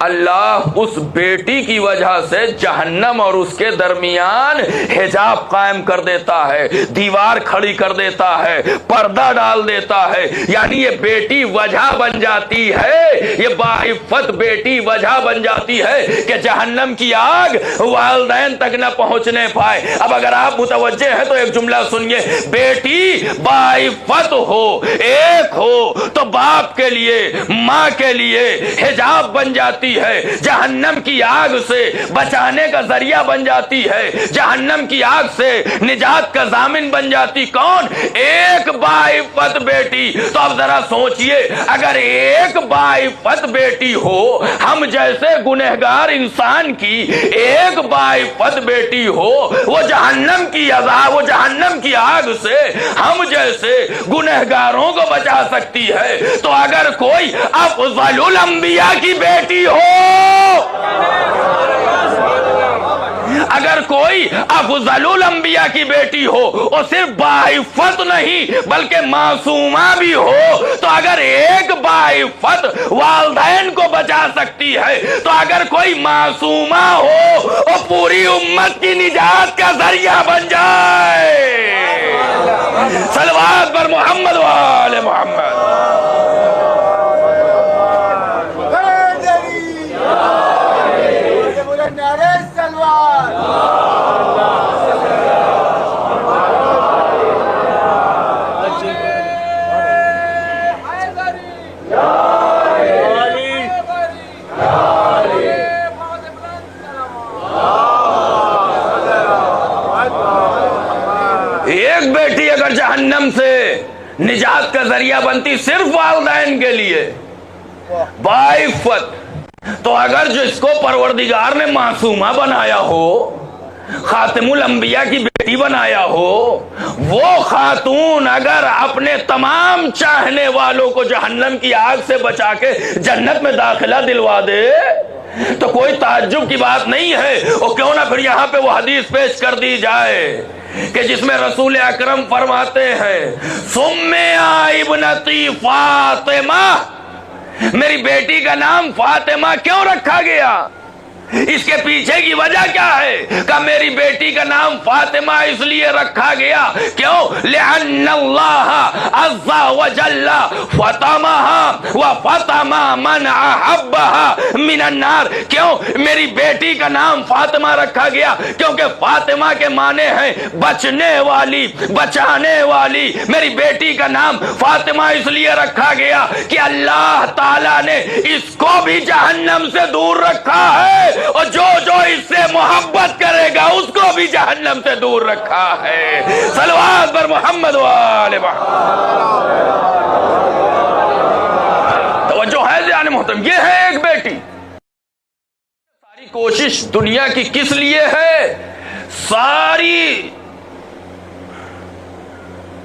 اللہ اس بیٹی کی وجہ سے جہنم اور اس کے درمیان حجاب قائم کر دیتا ہے، دیوار کھڑی کر دیتا ہے، پردہ ڈال دیتا ہے. یعنی یہ بیٹی وجہ بن جاتی ہے، یہ باعفت بیٹی وجہ بن جاتی ہے کہ جہنم کی آگ والدین تک نہ پہنچنے پائے. اب اگر آپ متوجہ ہیں تو ایک جملہ سنیے، بیٹی باعفت ہو، ایک ہو تو باپ کے لیے، ماں کے لیے حجاب بن جاتی ہے، جہنم کی آگ سے بچانے کا ذریعہ بن جاتی ہے، جہنم کی آگ سے نجات کا ضامن بن جاتی. کون؟ ایک باعفت بیٹی. تو اب ذرا سوچئے، اگر ایک باعفت بیٹی ہو، ہم جیسے گنہگار انسان کی ایک باعفت بیٹی ہو، وہ جہنم کی عذاب، وہ جہنم کی آگ سے ہم جیسے گنہگاروں کو بچا سکتی ہے، تو اگر کوئی افضل الانبیاء کی بیٹی ہو، اگر کوئی افضل الانبیاء کی بیٹی ہو، اور صرف باعفت نہیں بلکہ معصومہ بھی ہو، تو اگر ایک باعفت والدین کو بچا سکتی ہے، تو اگر کوئی معصومہ ہو اور پوری امت کی نجات کا ذریعہ بن جائے. صلوات پر محمد و آل محمد. ایک بیٹی اگر جہنم سے نجات کا ذریعہ بنتی صرف والدین کے لیے، باعفت، تو اگر جو اس کو پروردگار نے معصومہ بنایا ہو، خاتم الانبیاء کی بیٹی بنایا ہو، وہ خاتون اگر اپنے تمام چاہنے والوں کو جہنم کی آگ سے بچا کے جنت میں داخلہ دلوا دے، تو کوئی تعجب کی بات نہیں ہے. اور کیوں نہ پھر یہاں پہ وہ حدیث پیش کر دی جائے کہ جس میں رسول اکرم فرماتے ہیں سمیہ ابنتی فاطمہ، میری بیٹی کا نام فاطمہ کیوں رکھا گیا؟ اس کے پیچھے کی وجہ کیا ہے؟ کہ میری بیٹی کا نام فاطمہ اس لیے رکھا گیا، کیوں؟ لأن اللہ عز وجل فطمها وفطم من احبها من النار۔ کیوں میری بیٹی کا نام فاطمہ رکھا گیا؟ کیونکہ فاطمہ کے معنی ہیں بچنے والی، بچانے والی۔ میری بیٹی کا نام فاطمہ اس لیے رکھا گیا کہ اللہ تعالیٰ نے اس کو بھی جہنم سے دور رکھا ہے، اور جو اس سے محبت کرے گا اس کو بھی جہنم سے دور رکھا ہے۔ صلوات بر محمد و آل محمد۔ توجہ ہے جان محترم، یہ ہے ایک بیٹی۔ ساری کوشش دنیا کی کس لیے ہے؟ ساری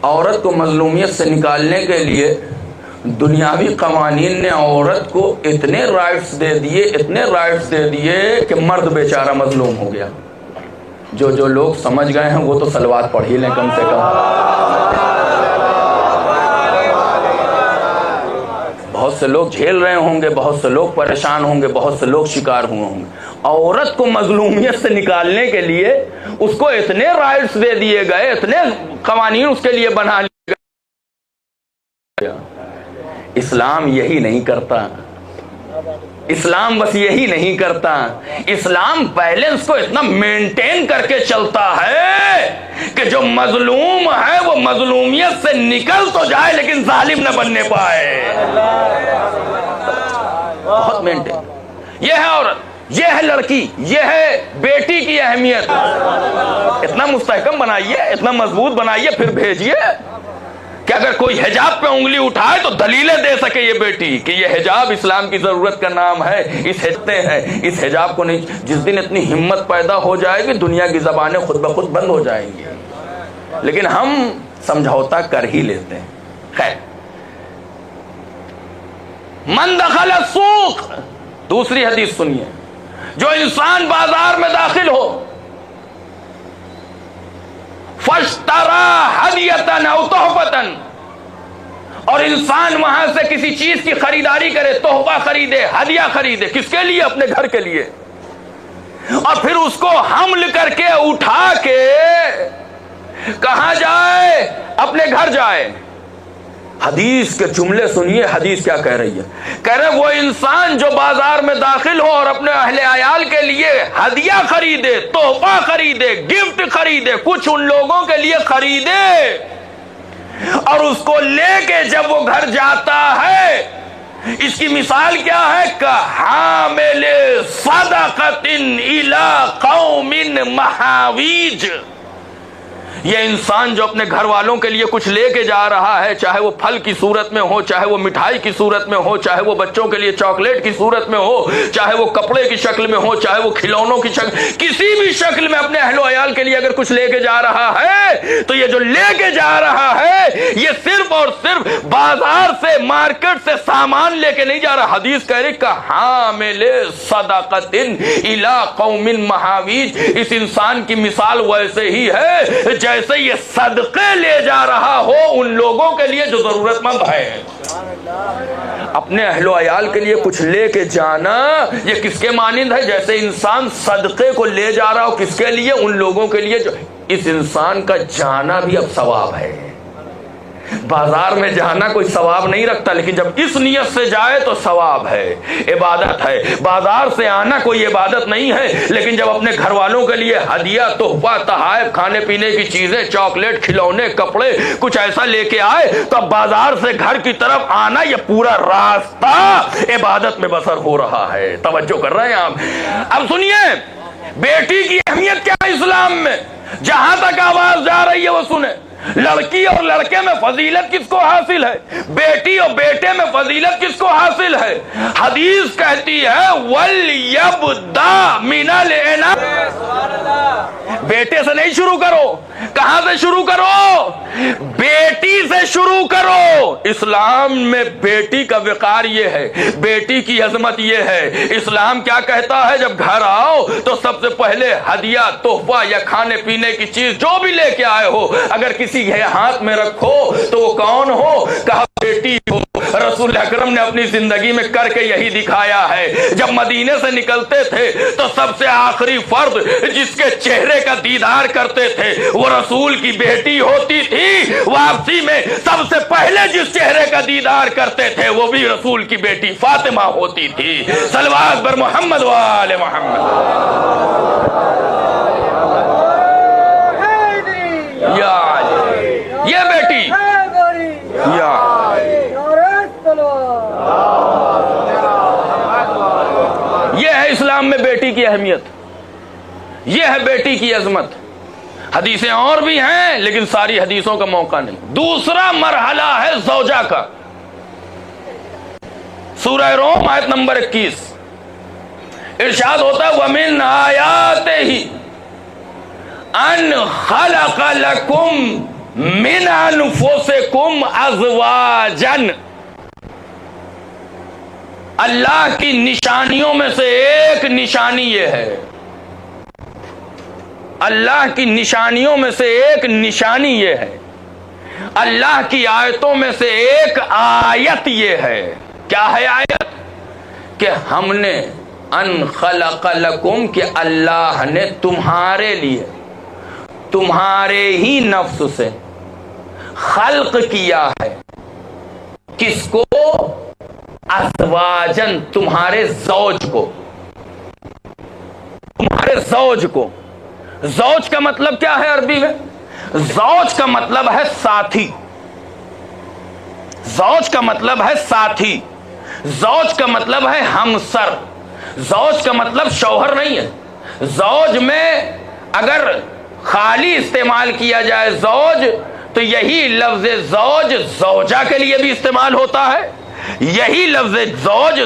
عورت کو مظلومیت سے نکالنے کے لیے دنیاوی قوانین نے عورت کو اتنے رائٹس دے دیے، اتنے رائٹس دے دیے کہ مرد بیچارہ مظلوم ہو گیا۔ جو لوگ سمجھ گئے ہیں وہ تو صلوات پڑھ ہی لیں کم سے کم۔ بہت سے لوگ جھیل رہے ہوں گے، بہت سے لوگ پریشان ہوں گے، بہت سے لوگ شکار ہوئے ہوں گے۔ عورت کو مظلومیت سے نکالنے کے لیے اس کو اتنے رائٹس دے دیے گئے، اتنے قوانین اس کے لیے بنا لیے گئے۔ اسلام یہی نہیں کرتا، اسلام بس یہی نہیں کرتا، اسلام بیلنس کو اتنا مینٹین کر کے چلتا ہے کہ جو مظلوم ہے وہ مظلومیت سے نکل تو جائے لیکن ظالم نہ بننے پائے۔ بہت مینٹین۔ یہ ہے عورت، یہ ہے لڑکی، یہ ہے بیٹی کی اہمیت۔ اتنا مستحکم بنائیے، اتنا مضبوط بنائیے، پھر بھیجیے کہ اگر کوئی حجاب پہ انگلی اٹھائے تو دلیلیں دے سکے یہ بیٹی کہ یہ حجاب اسلام کی ضرورت کا نام ہے، اس حجاب کو نہیں۔ جس دن اتنی ہمت پیدا ہو جائے گی دنیا کی زبانیں خود بخود بند ہو جائیں گی، لیکن ہم سمجھوتا کر ہی لیتے ہیں۔ خیر، من دخل السوق، دوسری حدیث سنیے، جو انسان بازار میں داخل ہو فاشترى ہدیۃ او تحفۃ، اور انسان وہاں سے کسی چیز کی خریداری کرے، تحفہ خریدے، ہدیہ خریدے، کس کے لیے؟ اپنے گھر کے لیے، اور پھر اس کو حمل کر کے اٹھا کے کہاں جائے؟ اپنے گھر جائے۔ حدیث کے جملے سنیے، حدیث کیا کہہ رہی ہے؟ کہہ رہے وہ انسان جو بازار میں داخل ہو اور اپنے اہل عیال کے لیے ہدیہ خریدے، تحفہ خریدے، گفٹ خریدے، کچھ ان لوگوں کے لیے خریدے، اور اس کو لے کے جب وہ گھر جاتا ہے، اس کی مثال کیا ہے؟ کہ حامل صدقۃ الی قوم محاویج، یہ انسان جو اپنے گھر والوں کے لیے کچھ لے کے جا رہا ہے، چاہے وہ پھل کی صورت میں ہو، چاہے وہ مٹھائی کی صورت میں ہو، چاہے وہ بچوں کے لیے چاکلیٹ کی صورت میں ہو، چاہے وہ کپڑے کی شکل میں ہو، چاہے وہ کھلونوں کی شکل، کسی بھی شکل میں اپنے اہل و عیال کے لیے اگر کچھ لے کے جا رہا ہے تو یہ جو لے کے جا رہا ہے یہ صرف اور صرف بازار سے، مارکیٹ سے سامان لے کے نہیں جا رہا۔ حدیث کہہ رہی کہ حامل صدقۃ الی قوم محاویج، اس انسان کی مثال ویسے ہی ہے جیسے یہ صدقے لے جا رہا ہو ان لوگوں کے لیے جو ضرورت مند ہے۔ اپنے اہل و عیال کے لیے کچھ لے کے جانا یہ کس کے مانند ہے؟ جیسے انسان صدقے کو لے جا رہا ہو، کس کے لیے؟ ان لوگوں کے لیے جو اس انسان کا جانا بھی اب ثواب ہے۔ بازار میں جانا کوئی ثواب نہیں رکھتا، لیکن جب اس نیت سے جائے تو ثواب ہے، عبادت ہے۔ بازار سے آنا کوئی عبادت نہیں ہے، لیکن جب اپنے گھر والوں کے لیے ہدیہ، تحفہ، تحائف، کھانے پینے کی چیزیں، چاکلیٹ، کھلونے، کپڑے، کچھ ایسا لے کے آئے تو اب بازار سے گھر کی طرف آنا یہ پورا راستہ عبادت میں بسر ہو رہا ہے۔ توجہ کر رہے ہیں آپ؟ اب سنیے، بیٹی کی اہمیت کیا ہے اسلام میں؟ جہاں تک آواز جا رہی ہے وہ سنیں۔ لڑکی اور لڑکے میں فضیلت کس کو حاصل ہے؟ بیٹی اور بیٹے میں فضیلت کس کو حاصل ہے؟ حدیث کہتی ہے وَلْيَبْدَأْ مِنَ الْإِنَاثِ، بیٹے سے نہیں شروع کرو۔ کہاں سے شروع کرو؟ بیٹی سے شروع کرو۔ اسلام میں بیٹی کا وقار یہ ہے، بیٹی کی عظمت یہ ہے۔ اسلام کیا کہتا ہے؟ جب گھر آؤ تو سب سے پہلے ہدیہ، تحفہ یا کھانے پینے کی چیز جو بھی لے کے آئے ہو، اگر کسی کے ہاتھ میں رکھو تو وہ کون ہو؟ کہا بیٹی ہو۔ رسول اکرم نے اپنی زندگی میں کر کے یہی دکھایا ہے۔ جب مدینے سے نکلتے تھے تو سب سے آخری فرد جس کے چہرے کا دیدار کرتے تھے وہ رسول کی بیٹی ہوتی تھی۔ واپسی میں سب سے پہلے جس چہرے کا دیدار کرتے تھے وہ بھی رسول کی بیٹی فاطمہ ہوتی تھی۔ صلوات بر محمد و آل محمد۔ یا یہ بیٹی یا یہ ہے اسلام میں بیٹی کی اہمیت، یہ ہے بیٹی کی عظمت۔ حدیثیں اور بھی ہیں لیکن ساری حدیثوں کا موقع نہیں۔ دوسرا مرحلہ ہے زوجہ کا۔ سورہ روم آیت نمبر 21 ارشاد ہوتا ہے وَمِنْ آیَاتِهِ أَنْ خَلَقَ لَكُمْ مِنْ أَنفُسِكُمْ أَزْوَاجًا۔ اللہ کی نشانیوں میں سے ایک نشانی یہ ہے، اللہ کی نشانیوں میں سے ایک نشانی یہ ہے، اللہ کی آیتوں میں سے ایک آیت یہ ہے۔ کیا ہے آیت؟ کہ ہم نے ان خلق لکم، کہ اللہ نے تمہارے لیے تمہارے ہی نفس سے خلق کیا ہے۔ کس کو؟ ازواجن، تمہارے زوج کو، تمہارے زوج کو۔ زوج کا مطلب کیا ہے عربی میں؟ زوج کا مطلب ہے ساتھی، زوج کا مطلب ہے ساتھی، زوج کا مطلب ہے ہمسر، زوج کا مطلب شوہر نہیں ہے۔ زوج میں اگر خالی استعمال کیا جائے زوج تو یہی لفظ زوج زوجہ کے لیے بھی استعمال ہوتا ہے، یہی لفظ زوج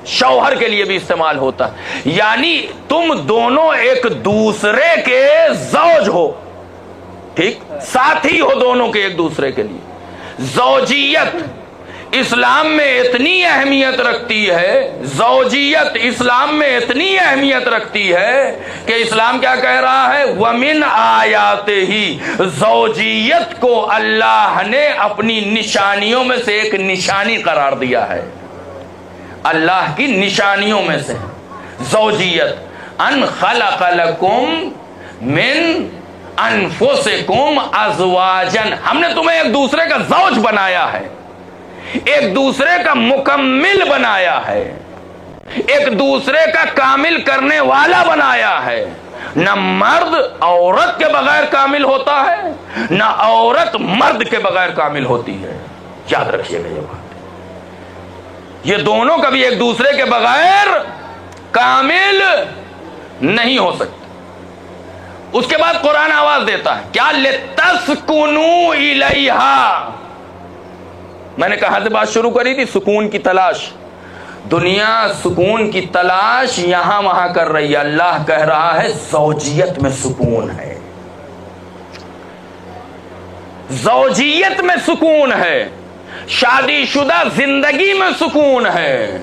شوہر کے لیے بھی استعمال ہوتا ہے، یعنی تم دونوں ایک دوسرے کے زوج ہو، ٹھیک، ساتھی ہو دونوں کے ایک دوسرے کے لیے۔ زوجیت اسلام میں اتنی اہمیت رکھتی ہے، زوجیت اسلام میں اتنی اہمیت رکھتی ہے کہ اسلام کیا کہہ رہا ہے؟ وَمِنْ آیَاتِهِ، زوجیت کو اللہ نے اپنی نشانیوں میں سے ایک نشانی قرار دیا ہے۔ اللہ کی نشانیوں میں سے زوجیت، ان خلق لکم من انفسکم ازواجن، ہم نے تمہیں ایک دوسرے کا زوج بنایا ہے، ایک دوسرے کا مکمل بنایا ہے، ایک دوسرے کا کامل کرنے والا بنایا ہے۔ نہ مرد عورت کے بغیر کامل ہوتا ہے، نہ عورت مرد کے بغیر کامل ہوتی ہے۔ یاد رکھیے گا یہ بات، یہ دونوں کبھی ایک دوسرے کے بغیر کامل نہیں ہو سکتے۔ اس کے بعد قرآن آواز دیتا ہے کیا؟ لِتَسْكُنُوا إِلَيْهَا۔ میں نے کہاں سے بات شروع کری تھی؟ سکون کی تلاش۔ دنیا سکون کی تلاش یہاں وہاں کر رہی ہے، اللہ کہہ رہا ہے زوجیت میں سکون ہے، زوجیت میں سکون ہے، شادی شدہ زندگی میں سکون ہے۔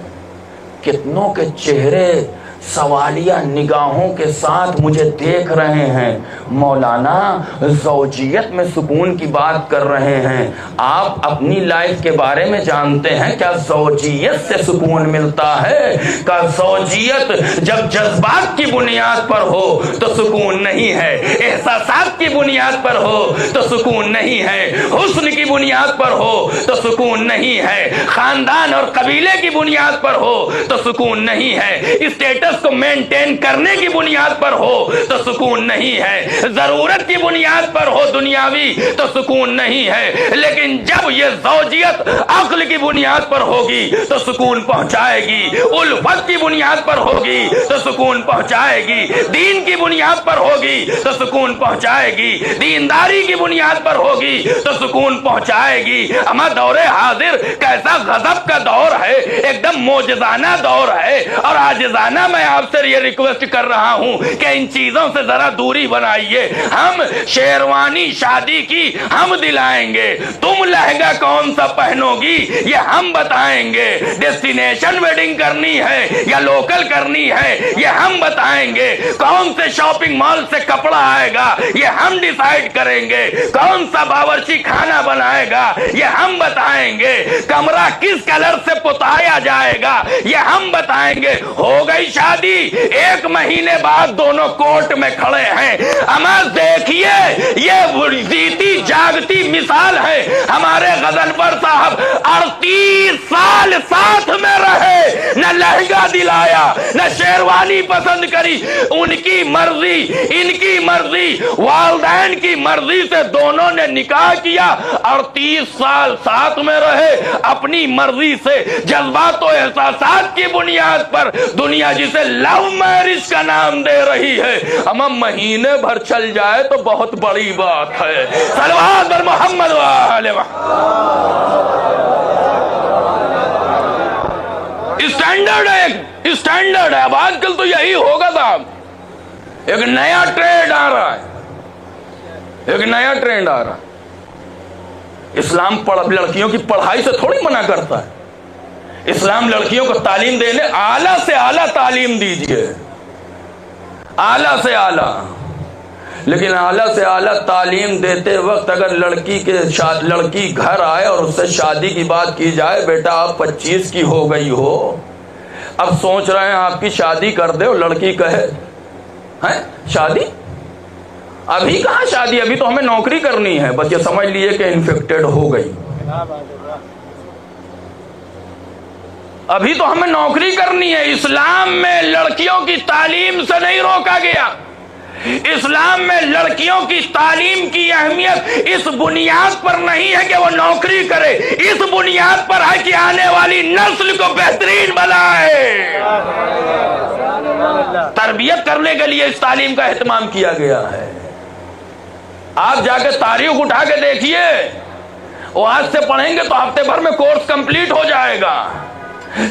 کتنوں کے چہرے سوالیہ نگاہوں کے ساتھ مجھے دیکھ رہے ہیں، مولانا زوجیت میں سکون کی بات کر رہے ہیں۔ آپ اپنی لائف کے بارے میں جانتے ہیں کیا زوجیت سے سکون ملتا ہے؟ کہ زوجیت جب جذبات کی بنیاد پر ہو تو سکون نہیں ہے، احساسات کی بنیاد پر ہو تو سکون نہیں ہے، حسن کی بنیاد پر ہو تو سکون نہیں ہے، خاندان اور قبیلے کی بنیاد پر ہو تو سکون نہیں ہے، اسٹیٹس کو مینٹین کرنے کی بنیاد پر ہو تو سکون نہیں ہے، ضرورت کی بنیاد پر ہو دنیاوی تو سکون نہیں ہے۔ لیکن جب یہ زوجیت عقل کی بنیاد پر ہوگی تو سکون پہنچائے گی، الفت کی بنیاد پر ہوگی تو سکون پہنچائے گی، دین کی بنیاد پر ہوگی تو سکون پہنچائے گی، دینداری کی بنیاد پر ہوگی تو سکون پہنچائے گی۔ اما دور حاضر کیسا غضب کا دور ہے، ایک دم معجزانہ دور ہے اور عاجزانہ میں میں آپ سے یہ ریکویسٹ کر رہا ہوں کہ ان چیزوں سے ذرا دوری بنائیے. ہم شیروانی شادی کی ہم دلائیں گے, تم لہنگا کون سا پہنو گی یہ ہم بتائیں گے, ڈیسٹینیشن ویڈنگ کرنی ہے یا لوکل کرنی ہے یہ ہم بتائیں گے, کون سے شاپنگ مال سے کپڑا آئے گا یہ ہم ڈیسائیڈ کریں گے, کون سا باورچی کھانا بنائے گا یہ ہم بتائیں گے, کمرہ کس کلر سے پتایا جائے گا یہ ہم بتائیں گے. ہو گئی شادی, 1 مہینے بعد دونوں کورٹ میں کھڑے ہیں. اما دیکھیے یہ جیتی جاگتی مثال ہے. ہمارے غضنفر صاحب 38 سال ساتھ میں رہے, نہ لہنگا دلایا نہ شیروانی پسند کری, ان کی مرضی ان کی مرضی والدین کی مرضی سے دونوں نے نکاح کیا. 38 سال ساتھ میں رہے اپنی مرضی سے, جذبات و احساسات کی بنیاد پر. دنیا جسے لو میرج کا نام دے رہی ہے, اما مہینے بھر چل جائے تو بہت بڑی بات ہے. صلوات بر محمد و آل اسٹینڈرڈ ہے, اسٹینڈرڈ ہے. اب آج کل تو یہی ہوگا صاحب, ایک نیا ٹرینڈ آ رہا ہے, ایک نیا ٹرینڈ آ رہا ہے. اسلام لڑکیوں کی پڑھائی سے تھوڑی منع کرتا ہے. اسلام لڑکیوں کو تعلیم دینے, اعلیٰ سے اعلیٰ تعلیم دیجیے, اعلیٰ سے اعلیٰ. لیکن اعلیٰ سے اعلیٰ تعلیم دیتے وقت اگر لڑکی گھر آئے اور اس سے شادی کی بات کی جائے, بیٹا آپ 25 کی ہو گئی ہو, اب سوچ رہے ہیں آپ کی شادی کر دے, اور لڑکی کہے ہیں شادی, ابھی کہاں شادی, ابھی تو ہمیں نوکری کرنی ہے. بس یہ سمجھ لیے کہ انفیکٹڈ ہو گئی, ابھی تو ہمیں نوکری کرنی ہے. اسلام میں لڑکیوں کی تعلیم سے نہیں روکا گیا. اسلام میں لڑکیوں کی تعلیم کی اہمیت اس بنیاد پر نہیں ہے کہ وہ نوکری کرے, اس بنیاد پر ہے کہ آنے والی نسل کو بہترین بنائے. تربیت کرنے کے لیے اس تعلیم کا اہتمام کیا گیا ہے. آپ جا کے تاریخ اٹھا کے دیکھیے, وہ آج سے پڑھیں گے تو ہفتے بھر میں کورس کمپلیٹ ہو جائے گا.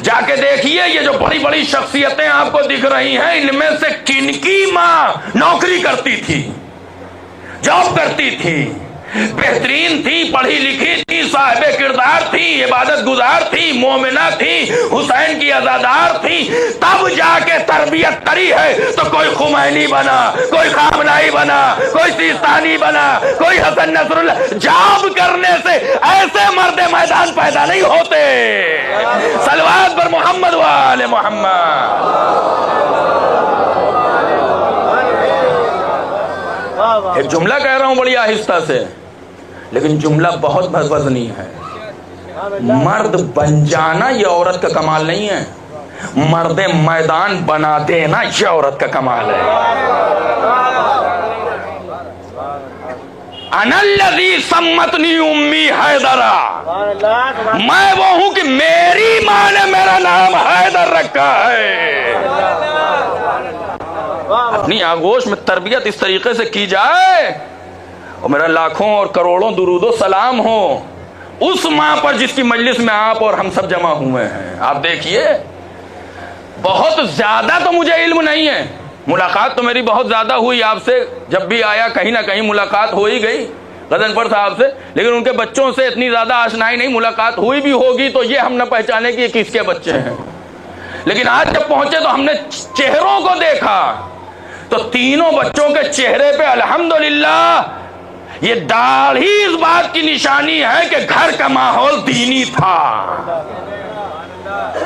جا کے دیکھیے یہ جو بڑی بڑی شخصیتیں آپ کو دکھ رہی ہیں, ان میں سے کن کی ماں نوکری کرتی تھی, جاب کرتی تھی, بہترین تھی, پڑھی لکھی تھی, صاحب کردار تھی, عبادت گزار تھی, مومنہ تھی, حسین کی عزادار تھی, تب جا کے تربیت کری ہے. تو کوئی خمینی بنا, کوئی خامنائی بنا, کوئی سیستانی بنا, کوئی حسن نصر اللہ, جاب کرنے سے ایسے مرد میدان پیدا نہیں ہوتے. صلوات پر محمد و آل محمد. ایک جملہ کہہ رہا ہوں بڑی آہستہ سے, لیکن جملہ بہت وزنی ہے. مرد بن جانا یہ عورت کا کمال نہیں ہے, مرد میدان بنا دینا یہ عورت کا کمال ہے. انا الذی سمتنی امی حیدرا, میں وہ ہوں کہ میری ماں نے میرا نام حیدر رکھا ہے. اپنی آغوش میں تربیت اس طریقے سے کی جائے, اور میرا لاکھوں اور کروڑوں درود و سلام ہو اس ماں پر جس کی مجلس میں آپ اور ہم سب جمع ہوئے ہیں. آپ دیکھیے, بہت زیادہ تو مجھے علم نہیں ہے, ملاقات تو میری بہت زیادہ ہوئی آپ سے, جب بھی آیا کہیں نہ کہیں ملاقات ہو ہی گئی غضنفر صاحب سے, لیکن ان کے بچوں سے اتنی زیادہ آشنائی نہیں. ملاقات ہوئی بھی ہوگی تو یہ ہم نہ پہچانے کہ یہ کس کے بچے ہیں. لیکن آج جب پہنچے تو ہم نے چہروں کو دیکھا, تو تینوں بچوں کے چہرے پہ الحمدللہ یہ داڑھی اس بات کی نشانی ہے کہ گھر کا ماحول دینی تھا.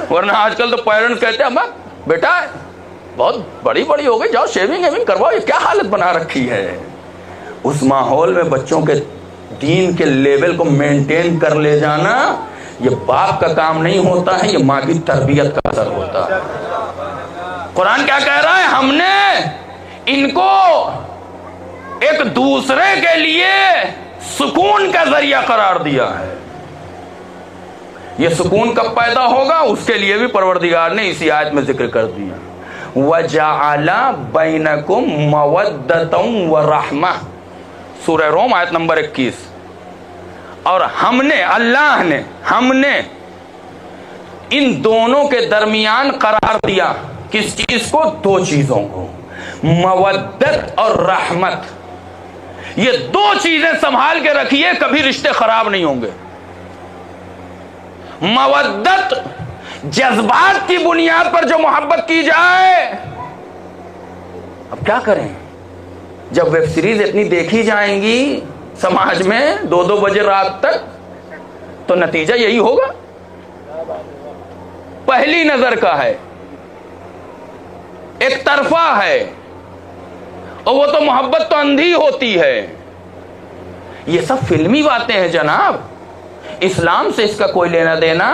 ورنہ آج کل تو پیرنٹس کہتے ہیں بیٹا بہت بڑی ہو گئی, جاؤ شیونگ کرواؤ, یہ کیا حالت بنا رکھی ہے. اس ماحول میں بچوں کے دین کے لیول کو مینٹین کر لے جانا یہ باپ کا کام نہیں ہوتا ہے, یہ ماں کی تربیت کا اثر ہوتا ہے. قرآن کیا کہہ رہا ہے, ہم نے ان کو ایک دوسرے کے لیے سکون کا ذریعہ قرار دیا ہے. یہ سکون کب پیدا ہوگا اس کے لیے بھی پروردگار نے اسی آیت میں ذکر کر دیا, وَجَعَلَ بَيْنَكُمْ مَوَدَّةً وَرَحْمَةً, سورہ روم آیت نمبر 21. اور ہم نے, اللہ نے ان دونوں کے درمیان قرار دیا. کس چیز کو؟ دو چیزوں کو، مودت اور رحمت. یہ دو چیزیں سنبھال کے رکھیے، کبھی رشتے خراب نہیں ہوں گے. مودت جذبات کی بنیاد پر جو محبت کی جائے. اب کیا کریں جب ویب سیریز اتنی دیکھی جائیں گی سماج میں 2-2 بجے رات تک، تو نتیجہ یہی ہوگا. پہلی نظر کا ہے، ایک طرفہ ہے، اور وہ تو محبت تو اندھی ہوتی ہے. یہ سب فلمی باتیں ہیں جناب، اسلام سے اس کا کوئی لینا دینا.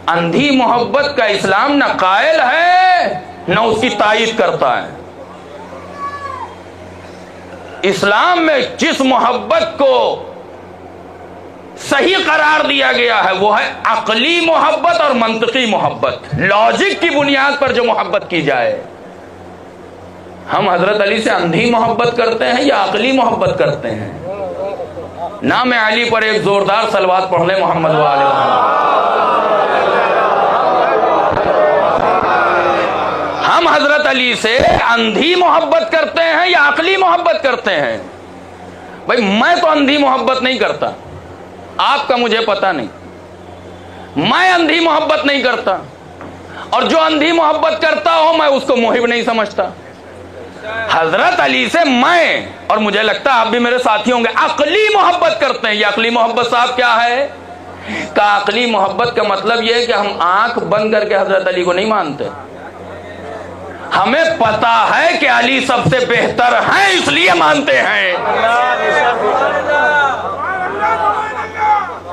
اندھی محبت کا اسلام نہ قائل ہے نہ اس کی تائید کرتا ہے. اسلام میں جس محبت کو صحیح قرار دیا گیا ہے وہ ہے عقلی محبت اور منطقی محبت، لاجک کی بنیاد پر جو محبت کی جائے. ہم حضرت علی سے اندھی محبت کرتے ہیں یا عقلی محبت کرتے ہیں؟ نام علی پر ایک زوردار صلوات پڑھ لیں، محمد و آل محمد. ہم حضرت علی سے اندھی محبت کرتے ہیں یا عقلی محبت کرتے ہیں؟ بھائی میں تو اندھی محبت نہیں کرتا، آپ کا مجھے پتا نہیں. میں اندھی محبت نہیں کرتا، اور جو اندھی محبت کرتا ہو میں اس کو محب نہیں سمجھتا. حضرت علی سے میں، اور مجھے لگتا ہے آپ بھی میرے ساتھی ہوں گے، عقلی محبت کرتے ہیں. یہ عقلی محبت صاحب کیا ہے؟ کہ عقلی محبت کا مطلب یہ ہے کہ ہم آنکھ بند کر کے حضرت علی کو نہیں مانتے. ہمیں پتا ہے کہ علی سب سے بہتر ہیں اس لیے مانتے ہیں.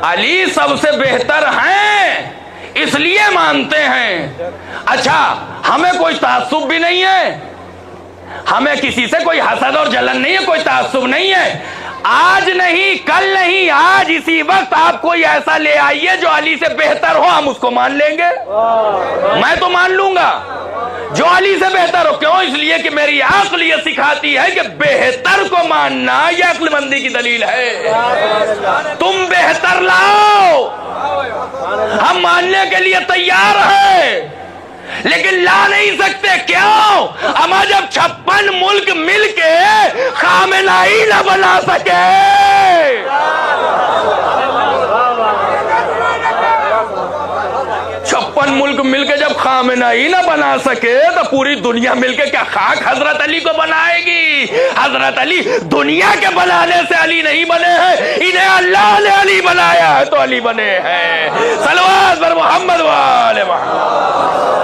علی سب سے بہتر ہیں اس لیے مانتے ہیں. اچھا ہمیں کوئی تعصب بھی نہیں ہے، ہمیں کسی سے کوئی حسد اور جلن نہیں ہے، کوئی تعصب نہیں ہے. آج نہیں کل نہیں، آج اسی وقت آپ کوئی ایسا لے آئیے جو علی سے بہتر ہو، ہم اس کو مان لیں گے. میں تو مان لوں گا جو علی سے بہتر ہو. کیوں؟ اس لیے کہ میری عقل یہ سکھاتی ہے کہ بہتر کو ماننا یہ عقل مندی کی دلیل ہے. تم بہتر لاؤ، ہم ماننے کے لیے تیار ہیں، لیکن لا نہیں سکتے. کیوں؟ اما جب 56 ملک مل کے خامنائی نہ بنا سکے. 56 ملک مل کے جب خامنائی نہ بنا سکے تو پوری دنیا مل کے کیا خاک حضرت علی کو بنائے گی؟ حضرت علی دنیا کے بنانے سے علی نہیں بنے ہیں، انہیں اللہ نے علی بنایا ہے تو علی بنے ہیں. صلوات بر محمد و آل محمد.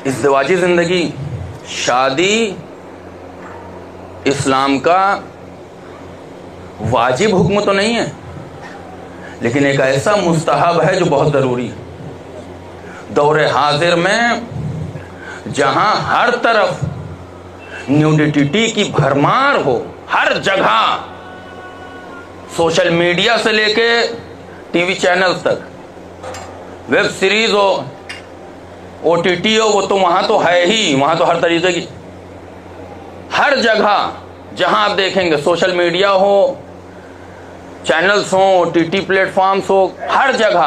ازدواجی زندگی، شادی اسلام کا واجب حکم تو نہیں ہے، لیکن ایک ایسا مستحب ہے جو بہت ضروری ہے. دور حاضر میں جہاں ہر طرف نیوڈیٹی کی بھرمار ہو، ہر جگہ، سوشل میڈیا سے لے کے ٹی وی چینل تک، ویب سیریز ہو، او ٹی ٹی ہو، وہ تو وہاں تو ہے ہی، وہاں تو ہر طریقے کی، ہر جگہ جہاں آپ دیکھیں گے سوشل میڈیا ہو، چینلز ہوں، O T T platforms ہو، ہر جگہ.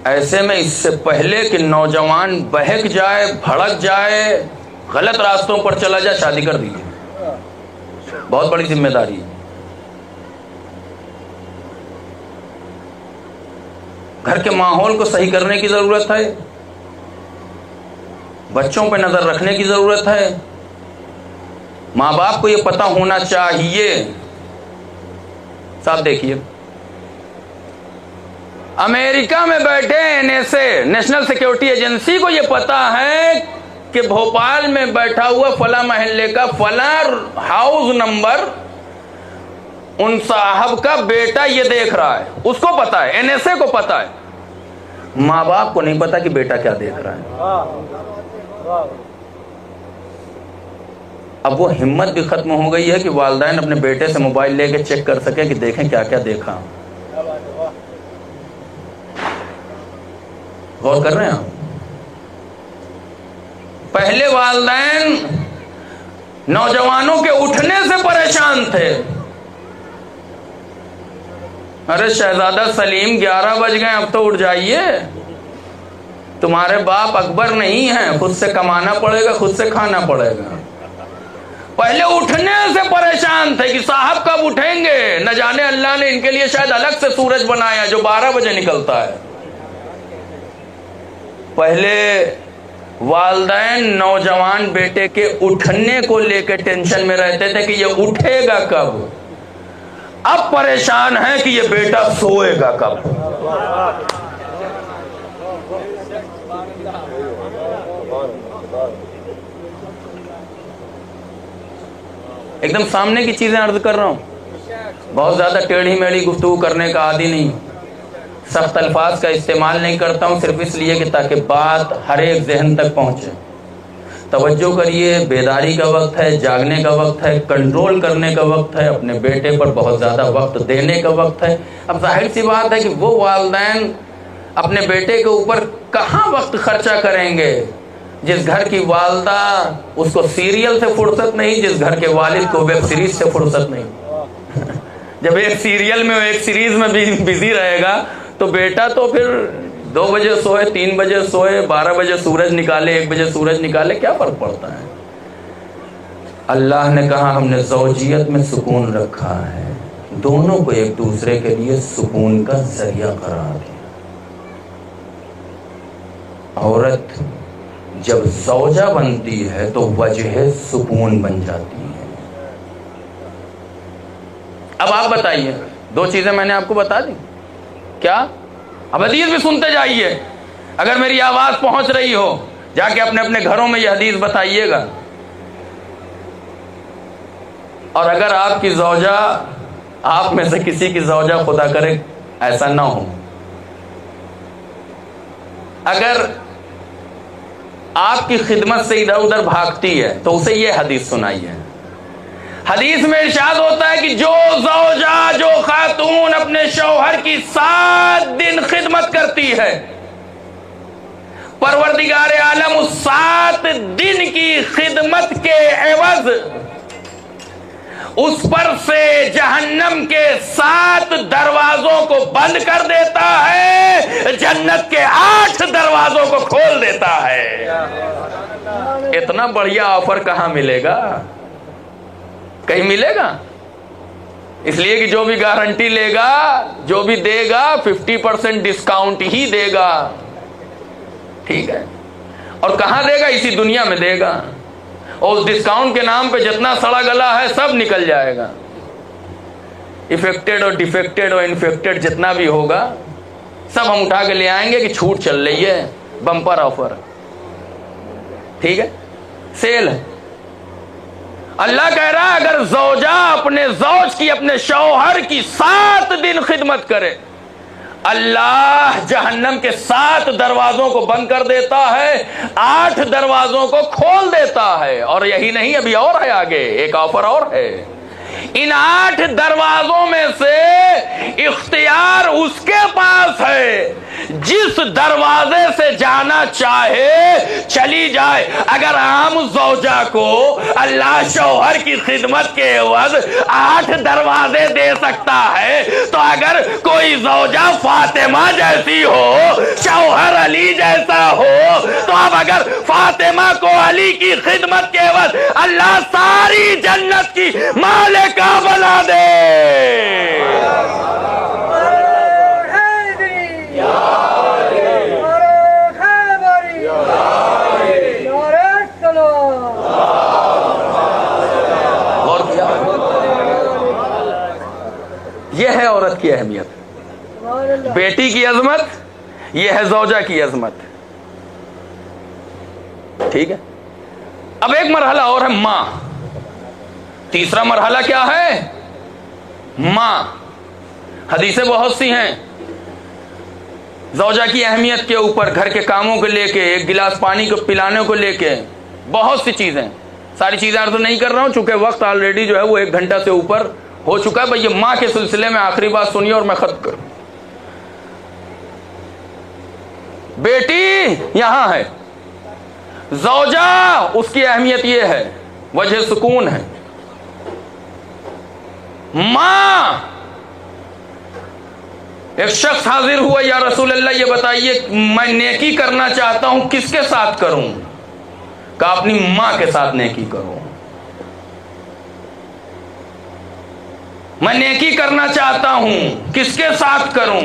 ایسے میں اس سے پہلے کہ نوجوان بہک جائے، بھڑک جائے، غلط راستوں پر چلا جائے، شادی کر دیجیے. بہت بڑی ذمہ داری ہے. گھر کے ماحول کو صحیح کرنے کی ضرورت ہے، بچوں پہ نظر رکھنے کی ضرورت ہے. ماں باپ کو یہ پتہ ہونا چاہیے. صاحب دیکھیے، امریکہ میں بیٹھے NSA نیشنل سیکیورٹی ایجنسی کو یہ پتا ہے کہ بھوپال میں بیٹھا ہوا فلاں محلے کا فلاں ہاؤس نمبر ان صاحب کا بیٹا یہ دیکھ رہا ہے. اس کو پتا ہے، NSA کو پتا ہے. ماں باپ کو نہیں پتا کہ بیٹا کیا دیکھ رہا ہے. اب وہ ہمت بھی ختم ہو گئی ہے کہ والدین اپنے بیٹے سے موبائل لے کے چیک کر سکیں کہ دیکھیں کیا کیا دیکھا. غور کر رہے ہیں آپ؟ پہلے والدین نوجوانوں کے اٹھنے سے پریشان تھے. ارے شہزادہ سلیم 11 بج گئے، اب تو اٹھ جائیے، تمہارے باپ اکبر نہیں ہیں، خود سے کمانا پڑے گا، خود سے کھانا پڑے گا. پہلے اٹھنے سے پریشان تھے کہ صاحب کب اٹھیں گے. نہ جانے اللہ نے ان کے لیے شاید الگ سے سورج بنایا جو 12 بجے نکلتا ہے. پہلے والدین نوجوان بیٹے کے اٹھنے کو لے کے ٹینشن میں رہتے تھے کہ یہ اٹھے گا کب. اب پریشان ہے کہ یہ بیٹا سوئے گا کب. ایک دم سامنے کی چیزیں عرض کر رہا ہوں، بہت زیادہ ٹیڑھی میڑھی گفتگو کرنے کا عادی نہیں، سخت الفاظ کا استعمال نہیں کرتا ہوں، صرف اس لیے کہ تاکہ بات ہر ایک ذہن تک پہنچے. توجہ کریے، بیداری کا وقت ہے، جاگنے کا وقت ہے، کنٹرول کرنے کا وقت ہے، اپنے بیٹے پر بہت زیادہ وقت دینے کا وقت ہے. اب ظاہر سی بات ہے کہ وہ والدین اپنے بیٹے کے اوپر کہاں وقت خرچہ کریں گے جس گھر کی والدہ اس کو سیریل سے فرصت نہیں، جس گھر کے والد کو ویب سیریز سے فرصت نہیں. جب ایک سیریل میں ایک سیریز میں بزی رہے گا تو بیٹا تو پھر 2 بجے سوئے، 3 بجے سوئے، 12 بجے سورج نکالے، 1 بجے سورج نکالے، کیا فرق پڑتا ہے. اللہ نے کہا ہم نے زوجیت میں سکون رکھا ہے، دونوں کو ایک دوسرے کے لیے سکون کا ذریعہ قرار دیا. عورت جب زوجہ بنتی ہے تو وجہ سکون بن جاتی ہے. اب آپ بتائیے، 2 چیزیں میں نے آپ کو بتا دی، کیا؟ اب حدیث بھی سنتے جائیے، اگر میری آواز پہنچ رہی ہو جا کے اپنے اپنے گھروں میں یہ حدیث بتائیے گا. اور اگر آپ کی زوجہ، آپ میں سے کسی کی زوجہ خدا کرے ایسا نہ ہو، اگر آپ کی خدمت سے ادھر ادھر بھاگتی ہے تو اسے یہ حدیث سنائیے. حدیث میں ارشاد ہوتا ہے کہ جو زوجہ، جو خاتون اپنے شوہر کی 7 دن خدمت کرتی ہے، پروردگار عالم اس 7 دن کی خدمت کے عوض اس پر سے جہنم کے 7 دروازوں کو بند کر دیتا ہے، جنت کے 8 دروازوں کو کھول دیتا ہے. اتنا بڑھیا آفر کہاں ملے گا؟ کہیں ملے گا؟ اس لیے کہ جو بھی گارنٹی لے گا، جو بھی دے گا 50% ڈسکاؤنٹ ہی دے گا. ٹھیک ہے، اور کہاں دے گا؟ اسی دنیا میں دے گا. اور اس ڈسکاؤنٹ کے نام پہ جتنا سڑا گلا ہے سب نکل جائے گا. افیکٹڈ اور ڈیفیکٹڈ اور انفیکٹڈ جتنا بھی ہوگا سب ہم اٹھا کے لے آئیں گے کہ چھوٹ چل رہی ہے، بمپر آفر. ٹھیک ہے، سیل ہے. اللہ کہہ رہا ہے اگر زوجہ اپنے زوج کی، اپنے شوہر کی 7 دن خدمت کرے، اللہ جہنم کے 7 دروازوں کو بند کر دیتا ہے، 8 دروازوں کو کھول دیتا ہے. اور یہی نہیں، ابھی اور ہے آگے، ایک آفر اور ہے. ان 8 دروازوں میں سے اختیار اس کے پاس ہے، جس دروازے سے جانا چاہے چلی جائے. اگر عام زوجہ کو اللہ شوہر کی خدمت کے عوض 8 دروازے دے سکتا ہے تو اگر کوئی زوجہ فاطمہ جیسی ہو، شوہر علی جیسا ہو، تو اب اگر فاطمہ کو علی کی خدمت کے عوض اللہ ساری جنت کی مالکہ بنا دے. یہ ہے عورت کی اہمیت، بیٹی کی عظمت، یہ ہے زوجہ کی عظمت. ٹھیک ہے، اب ایک مرحلہ اور ہے ماں. تیسرا مرحلہ کیا ہے؟ ماں. حدیثیں بہت سی ہیں زوجہ کی اہمیت کے اوپر، گھر کے کاموں کو لے کے، ایک گلاس پانی کو پلانے کو لے کے، بہت سی چیزیں. ساری چیزیں عرض نہیں کر رہا ہوں چونکہ وقت آلریڈی جو ہے وہ 1 گھنٹہ سے اوپر ہو چکا ہے. بھئی یہ ماں کے سلسلے میں آخری بات سنیے اور میں ختم کروں. بیٹی یہاں ہے, زوجہ اس کی اہمیت یہ ہے, وجہ سکون ہے. ماں, ایک شخص حاضر ہوا, یا رسول اللہ یہ بتائیے میں نیکی کرنا چاہتا ہوں کس کے ساتھ کروں؟ کہا اپنی ماں کے ساتھ نیکی کرو. میں نیکی کرنا چاہتا ہوں کس کے ساتھ کروں؟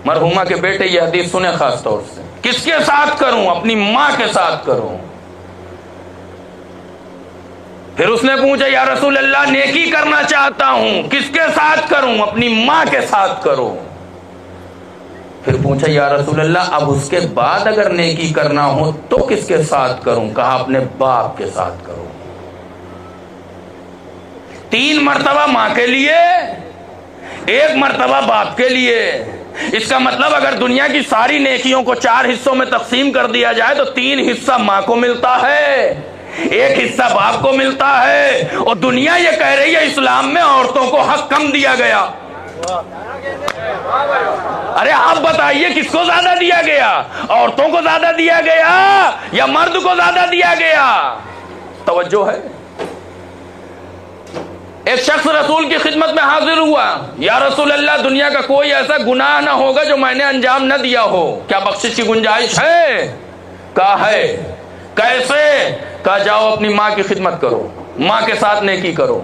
مرحومہ کے بیٹے یہ حدیث سنیں خاص طور سے, کس کے ساتھ کروں؟ اپنی ماں کے ساتھ کروں. پھر اس نے پوچھا یا رسول اللہ نیکی کرنا چاہتا ہوں کس کے ساتھ کروں؟ اپنی ماں کے ساتھ کرو. پھر پوچھا یا رسول اللہ اب اس کے بعد اگر نیکی کرنا ہو تو کس کے ساتھ کروں؟ کہا اپنے باپ کے ساتھ کرو. 3 مرتبہ ماں کے لیے, 1 مرتبہ باپ کے لیے. اس کا مطلب اگر دنیا کی ساری نیکیوں کو 4 حصوں میں تقسیم کر دیا جائے تو 3 حصہ ماں کو ملتا ہے, 1 حصہ باپ کو ملتا ہے. اور دنیا یہ کہہ رہی ہے اسلام میں عورتوں کو حق کم دیا گیا. ارے آپ بتائیے کس کو زیادہ دیا گیا؟ عورتوں کو زیادہ دیا گیا یا مرد کو زیادہ دیا گیا؟ توجہ ہے. ایک شخص رسول کی خدمت میں حاضر ہوا, یا رسول اللہ دنیا کا کوئی ایسا گناہ نہ ہوگا جو میں نے انجام نہ دیا ہو, کیا بخشش کی گنجائش ہے؟ کہا ہے. کیسے؟ کہا جاؤ اپنی ماں کی خدمت کرو, ماں کے ساتھ نیکی کرو.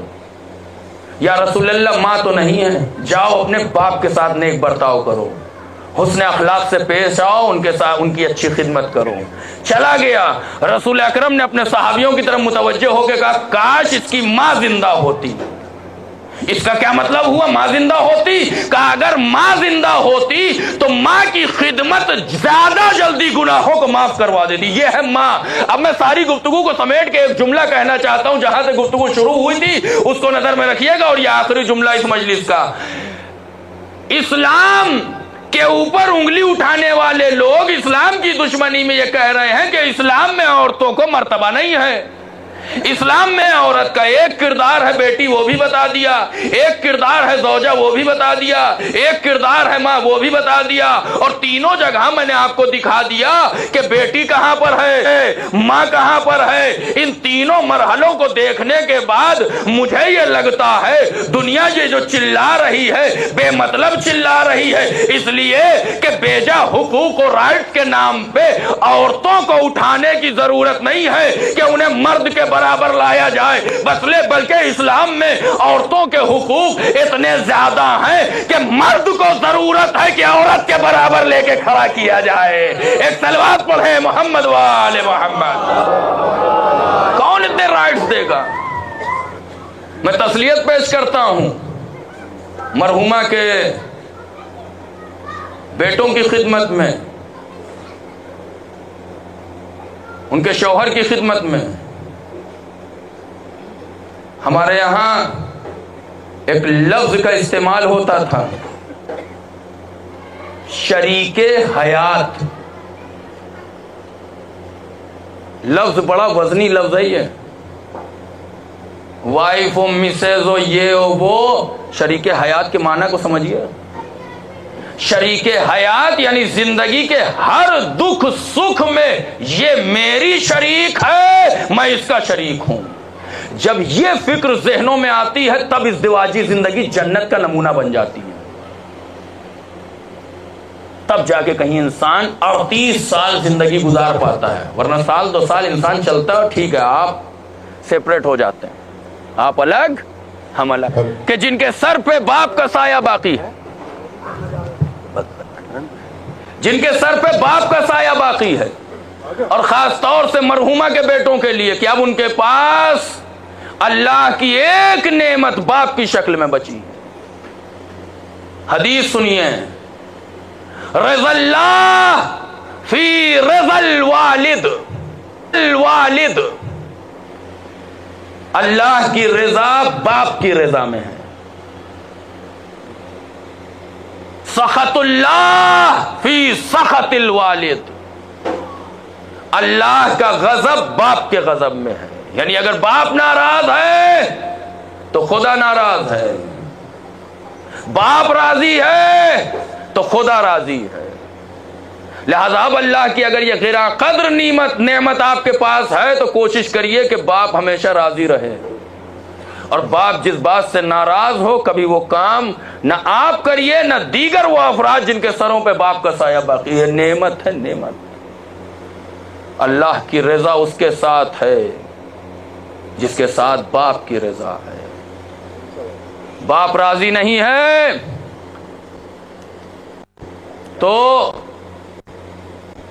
یا رسول اللہ ماں تو نہیں ہے, جاؤ اپنے باپ کے ساتھ نیک برتاؤ کرو, حسن اخلاق سے پیش آؤ, ان کے ساتھ ان کی اچھی خدمت کرو. چلا گیا. رسول اکرم نے اپنے صحابیوں کی طرف متوجہ ہو کے کہا کاش اس کی ماں زندہ ہوتی. اس کا کیا مطلب ہوا؟ ماں زندہ ہوتی. کہا اگر ماں زندہ ہوتی تو ماں کی خدمت زیادہ جلدی گناہوں کو معاف کروا دیتی. یہ ہے ماں. اب میں ساری گفتگو کو سمیٹ کے ایک جملہ کہنا چاہتا ہوں, جہاں سے گفتگو شروع ہوئی تھی اس کو نظر میں رکھیے گا, اور یہ آخری جملہ اس مجلس کا. اسلام کے اوپر انگلی اٹھانے والے لوگ اسلام کی دشمنی میں یہ کہہ رہے ہیں کہ اسلام میں عورتوں کو مرتبہ نہیں ہے. اسلام میں عورت کا ایک کردار ہے بیٹی, وہ بھی بتا دیا, ایک کردار ہے زوجہ, وہ بھی بتا دیا, ایک کردار ہے ماں, وہ بھی بتا دیا, اور تینوں جگہ میں نے آپ کو دکھا دیا کہ بیٹی کہاں پر ہے, ماں کہاں پر ہے. ان تینوں مرحلوں کو دیکھنے کے بعد مجھے یہ لگتا ہے دنیا یہ جو چلا رہی ہے بے مطلب چلا رہی ہے, اس لیے کہ بیجا حقوق و رائٹ کے نام پہ عورتوں کو اٹھانے کی ضرورت نہیں ہے کہ انہیں مرد کے برابر لایا جائے, بلکہ اسلام میں عورتوں کے حقوق اتنے زیادہ ہیں کہ مرد کو ضرورت ہے کہ عورت کے برابر لے کے کھڑا کیا جائے. ایک صلوات پڑھیں محمد وآل محمد. کون اتنے رائٹس دے گا؟ میں تسلیت پیش کرتا ہوں مرحومہ کے بیٹوں کی خدمت میں, ان کے شوہر کی خدمت میں. ہمارے یہاں ایک لفظ کا استعمال ہوتا تھا, شریک حیات. لفظ بڑا وزنی لفظ ہے یہ, وائف و مسز و یہ وہ. شریک حیات کے معنی کو سمجھیے. شریک حیات یعنی زندگی کے ہر دکھ سکھ میں یہ میری شریک ہے, میں اس کا شریک ہوں. جب یہ فکر ذہنوں میں آتی ہے تب ازدواجی زندگی جنت کا نمونہ بن جاتی ہے. تب جا کے کہیں انسان 38 سال زندگی گزار پاتا ہے, ورنہ سال 2 سال انسان چلتا ہے, ٹھیک ہے آپ سیپریٹ ہو جاتے ہیں, آپ الگ ہم الگ. کہ جن کے سر پہ باپ کا سایہ باقی ہے, جن کے سر پہ باپ کا سایہ باقی ہے, اور خاص طور سے مرحومہ کے بیٹوں کے لیے کہ اب ان کے پاس اللہ کی ایک نعمت باپ کی شکل میں بچی. حدیث سنیے, رضا اللہ فی رضا الوالد. الوالد, اللہ کی رضا باپ کی رضا میں ہے. سخط اللہ فی سخط الوالد, اللہ کا غضب باپ کے غضب میں ہے. یعنی اگر باپ ناراض ہے تو خدا ناراض ہے، باپ راضی ہے تو خدا راضی ہے۔ لہذا اب اللہ کی اگر یہ غیر قدر نعمت آپ کے پاس ہے تو کوشش کریے کہ باپ ہمیشہ راضی رہے، اور باپ جس بات سے ناراض ہو کبھی وہ کام نہ آپ کریے نہ دیگر وہ افراد جن کے سروں پہ باپ کا سایہ باقی ہے۔ نعمت ہے، نعمت۔ اللہ کی رضا اس کے ساتھ ہے جس کے ساتھ باپ کی رضا ہے۔ باپ راضی نہیں ہے تو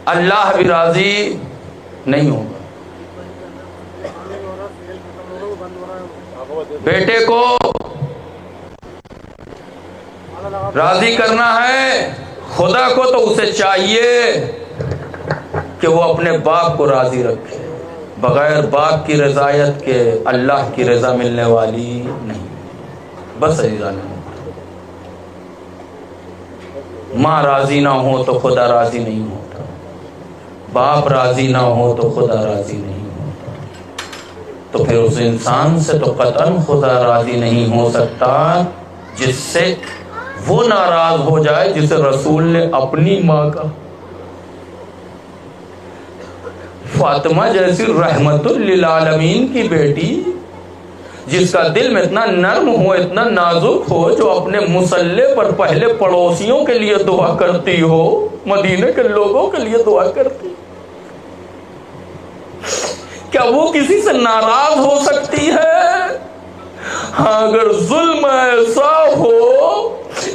اللہ بھی راضی نہیں ہوگا۔ بیٹے کو راضی کرنا ہے خدا کو تو اسے چاہیے کہ وہ اپنے باپ کو راضی رکھے، بغیر باپ کی رضایت کے اللہ کی رضا ملنے والی نہیں۔ بس عزیزان، ماں راضی نہ ہو تو خدا راضی نہیں ہوتا، باپ راضی نہ ہو تو خدا راضی نہیں ہوتا، تو پھر اس انسان سے تو قطعاً خدا راضی نہیں ہو سکتا جس سے وہ ناراض ہو جائے جسے رسول نے اپنی ماں کا، فاطمہ جیسی رحمت للعالمین کی بیٹی جس کا دل میں اتنا نرم ہو، اتنا نازک ہو، جو اپنے مصلے پر پہلے پڑوسیوں کے لیے دعا کرتی ہو، مدینے کے لوگوں کے لیے دعا کرتی، کیا وہ کسی سے ناراض ہو سکتی ہے؟ ہاں، اگر ظلم ایسا ہو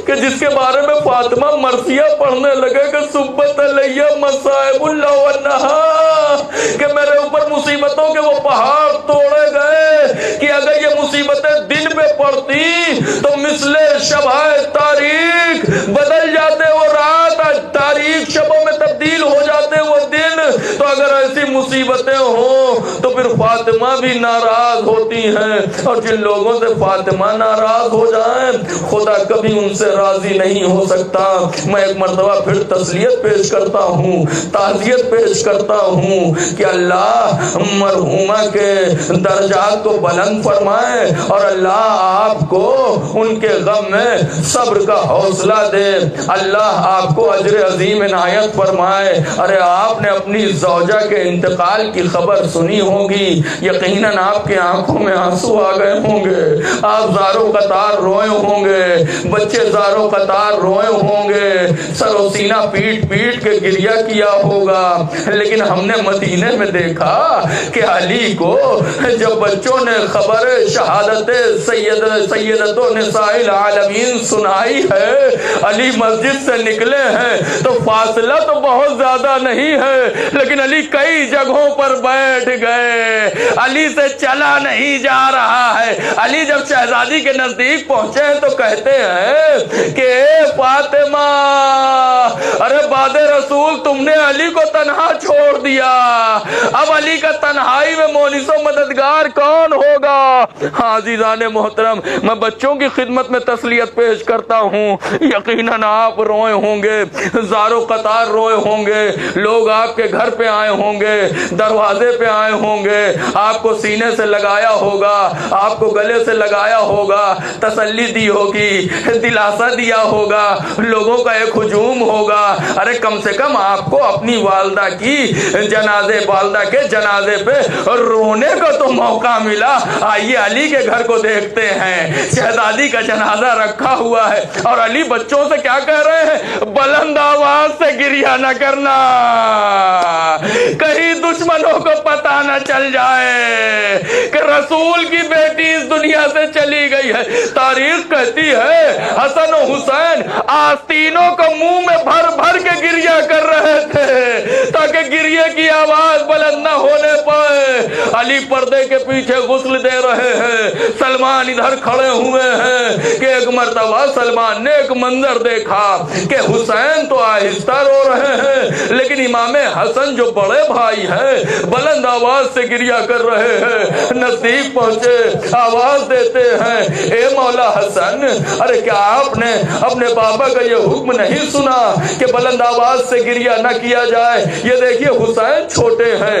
کہ جس کے بارے میں فاطمہ مرثیہ پڑھنے لگے کہ سبت علیہ مصائب اللہ ونہا، کہ میرے اوپر مصیبتوں کے وہ پہاڑ توڑے گئے کہ اگر یہ مصیبتیں دن پہ پڑتی تو مثل شبہ تاریخ بدل جاتے وہ رات، تاریخ شبوں میں تبدیل ہو جاتے وہ دن، تو اگر ایسی مصیبتیں ہوں تو پھر فاطمہ بھی ناراض ہوتی ہیں، اور جن لوگوں سے فاطمہ ناراض ہو جائیں خدا کبھی ان سے راضی نہیں ہو سکتا۔ میں ایک مرتبہ پھر تسلیت پیش کرتا ہوں، تعزیت پیش کرتا ہوں کہ اللہ مرحومہ کے درجات کو بلند فرمائے، اور اللہ آپ کو ان کے غم میں صبر کا حوصلہ دے، اللہ آپ کو اجر عظیم عنایت فرمائے۔ ارے آپ نے اپنی زوجہ کے انتقال کی خبر سنی ہوگی، یقیناً آپ کی آنکھوں میں آنسو آ گئے ہوں گے، آپ زاروں قطار روئے ہوں گے، بچے زاروں قطار روئے ہوں گے، سر و سینہ پیٹ پیٹ کے گریہ کیا ہوگا، لیکن ہم نے مدینے میں دیکھا کہ علی کو جب بچوں نے خبر شہادت سیدت و نساء العالمین سنائی ہے، علی مسجد سے نکلے ہیں تو فاصلہ تو بہت زیادہ نہیں ہے، لیکن علی کئی جگہوں پر بیٹھ گئے، علی سے چلا نہیں جا رہا ہے۔ علی جب شہزادی کے نزدیک پہنچے ہیں تو کہتے ہیں کہ اے فاطمہ، ارے بعد رسول تم نے علی کو تنہا چھوڑ دیا، اب علی کا تنہائی میں مونس و مددگار کون ہوگا؟ ہاں عزیزان محترم، میں بچوں کی خدمت میں تسلیت پیش کرتا ہوں، یقیناً آپ روئے ہوں گے، زاروں قطار روئے ہوں گے، لوگ آپ کے گھر پہ آئے ہوں گے، دروازے پہ آئے ہوں گے، آپ کو سینے سے لگایا ہوگا، آپ کو گلے سے لگایا ہوگا، تسلی دی ہوگی، دلاسا دیا ہوگا، لوگوں کا ایک ہجوم ہوگا۔ ارے کم سے کم آپ کو اپنی والدہ کے جنازے پہ رونے کا تو موقع ملا۔ آئیے علی کے گھر کو دیکھتے ہیں، شہزادی کا جنازہ رکھا ہوا ہے، اور علی بچوں سے کیا کہہ رہے ہیں؟ بلند آواز سے گریہ نہ کرنا، کہیں دشمنوں کو پتہ نہ چل جائے کہ رسول کی بیٹی اس دنیا سے چلی گئی ہے۔ تاریخ کہتی ہے حسن و حسین آستینوں کو منہ میں بھر بھر کے گریہ کر رہے تھے تاکہ گریہ کی آواز بلند نہ ہونے پائے۔ علی پردے کے پیچھے غسل دے رہے ہیں، سلمان ادھر کھڑے ہوئے ہیں کہ ایک مرتبہ سلمان نے ایک منظر دیکھا کہ حسین تو آہستہ رو رہے ہیں لیکن امام حسن جو بڑے بھائی ہیں بلند آواز سے گریہ کر رہے ہیں۔ نزدیک پہنچے، آواز دیتے ہیں، اے مولا حسن، ارے کیا آپ نے اپنے بابا کا یہ حکم نہیں سنا کہ بلند آواز سے گریہ نہ کیا جائے؟ یہ دیکھیے حسین چھوٹے ہیں،